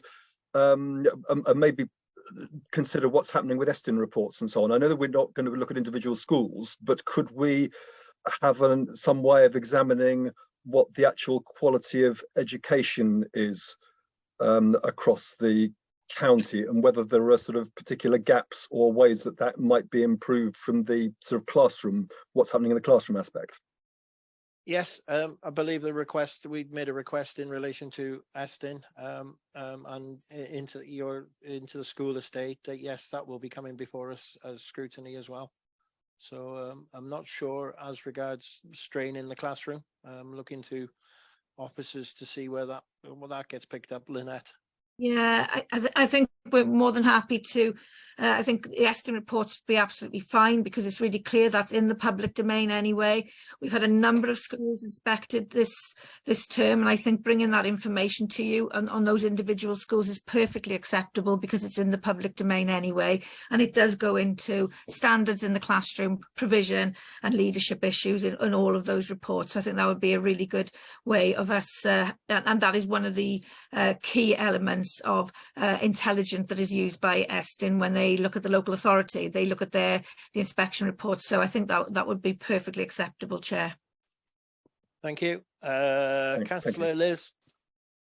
maybe consider what's happening with Estin reports and so on? I know that we're not going to look at individual schools, but could we have some way of examining what the actual quality of education is across the county, and whether there are sort of particular gaps or ways that that might be improved from the sort of classroom, what's happening in the classroom aspect? Yes, I believe we'd made a request in relation to Estin and into the school estate. Yes, that will be coming before us as scrutiny as well. So I'm not sure as regards strain in the classroom. Look into officers to see where that gets picked up. Lynette. Yeah, I think we're more than happy to. I think the Estin reports would be absolutely fine, because it's really clear that's in the public domain anyway. We've had a number of schools inspected this term, and I think bringing that information to you on those individual schools is perfectly acceptable, because it's in the public domain anyway, and it does go into standards in the classroom, provision and leadership issues in all of those reports. So I think that would be a really good way of us, and that is one of the key elements of intelligence that is used by Estin when they look at the local authority. They look at the inspection reports. So I think that would be perfectly acceptable, Chair. Thank you. Councillor Liz.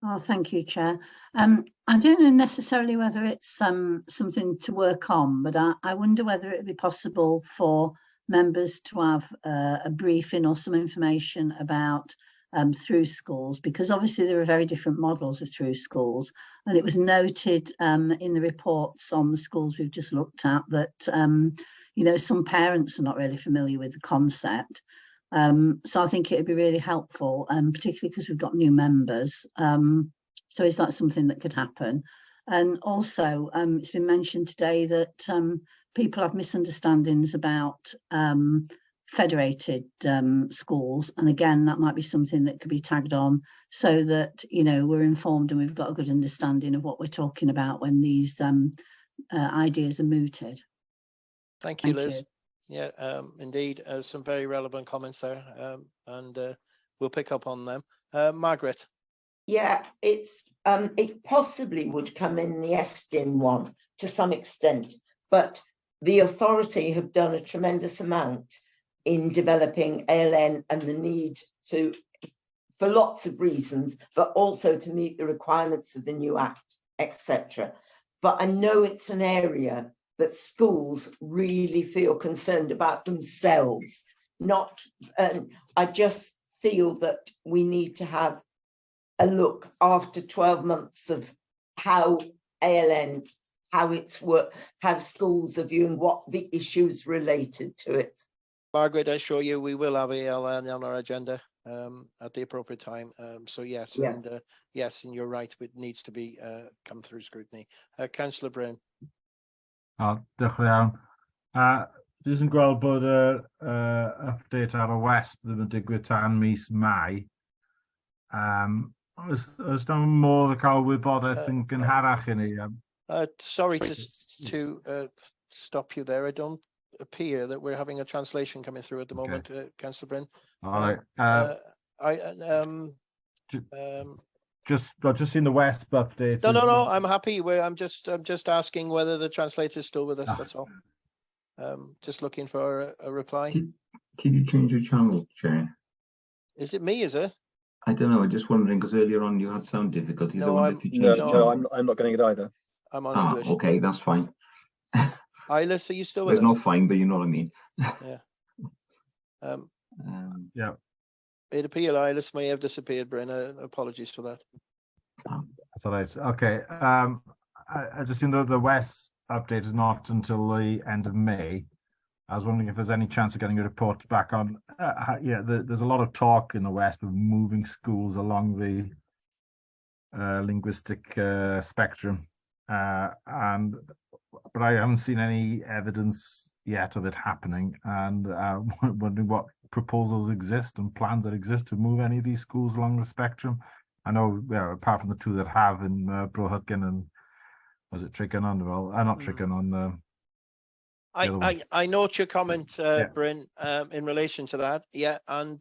Oh, thank you, Chair. I don't know necessarily whether it's something to work on, but I wonder whether it would be possible for members to have a briefing or some information about through schools, because obviously there are very different models of through schools, and it was noted in the reports on the schools we've just looked at that some parents are not really familiar with the concept. So I think it would be really helpful, particularly because we've got new members. So is that something that could happen? And also, it's been mentioned today that people have misunderstandings about federated schools, and again that might be something that could be tagged on, so that we're informed and we've got a good understanding of what we're talking about when these ideas are mooted. Thank you, Liz. Yeah, indeed, some very relevant comments there, and we'll pick up on them. Margaret. Yeah, it possibly would come in the Estin one to some extent, but the authority have done a tremendous amount in developing ALN, and the need to, for lots of reasons, but also to meet the requirements of the new Act, etc. But I know it's an area that schools really feel concerned about themselves. I just feel that we need to have a look after 12 months of how ALN, how it's work, how schools are viewing what the issues related to it. Margaret, I assure you we will have ALN on our agenda at the appropriate time. So yes, yeah. And yes, and you're right, it needs to be come through scrutiny. Councillor Bryn. Diolch yn iawn. Jyst yn gweld bod update ar y West ddim yn digwydd tan mis Mai. Oes na modd cael wybodaeth yn gynharach i ni? Sorry to stop you there. I don't appear that we're having a translation coming through at the moment, okay. Councillor Bryn. All right. I've just seen the West update. No. I'm happy. I'm just asking whether the translator's still with us. That's all. Just looking for a reply. Can you change your channel, Chair? Is it me? Is it? I don't know. I'm just wondering, because earlier on you had sound difficulties. No, I'm not getting it either. I'm on English. Okay, that's fine. Ilis, are you still with us? It's not fine, but you know what I mean. Yeah. Yeah. It appeared Ilis may have disappeared, Bryn. Apologies for that. That's all right. Okay. I just seen the West update is not until the end of May. I was wondering if there's any chance of getting a report back on. There's a lot of talk in the West of moving schools along linguistic spectrum, but I haven't seen any evidence yet of it happening, and wondering what proposals exist and plans that exist to move any of these schools along the spectrum. I know, apart from the two that have in Brohutkin and was it Tregaron? Well, not Tregaron. I note your comment, Bryn, in relation to that. Yeah, and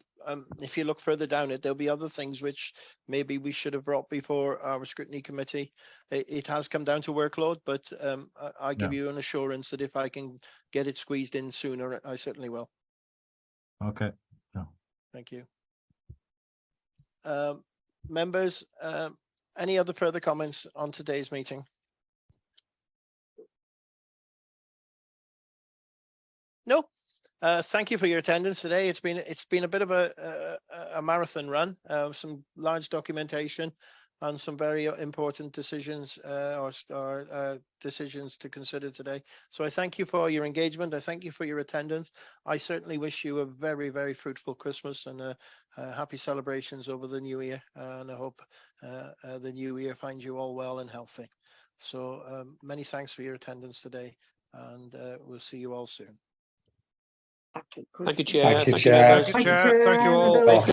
if you look further down it, there'll be other things which maybe we should have brought before our scrutiny committee. It has come down to workload, but I give you an assurance that if I can get it squeezed in sooner, I certainly will. Okay. No. Thank you. Members, any other further comments on today's meeting? No. Thank you for your attendance today. It's been a bit of a marathon run, some large documentation and some very important decisions or decisions to consider today. So I thank you for your engagement. I thank you for your attendance. I certainly wish you a very, very fruitful Christmas and happy celebrations over the new year. And I hope the new year finds you all well and healthy. So many thanks for your attendance today, and we'll see you all soon. Thank you, Chair. Thank you, Chair. Thank you all.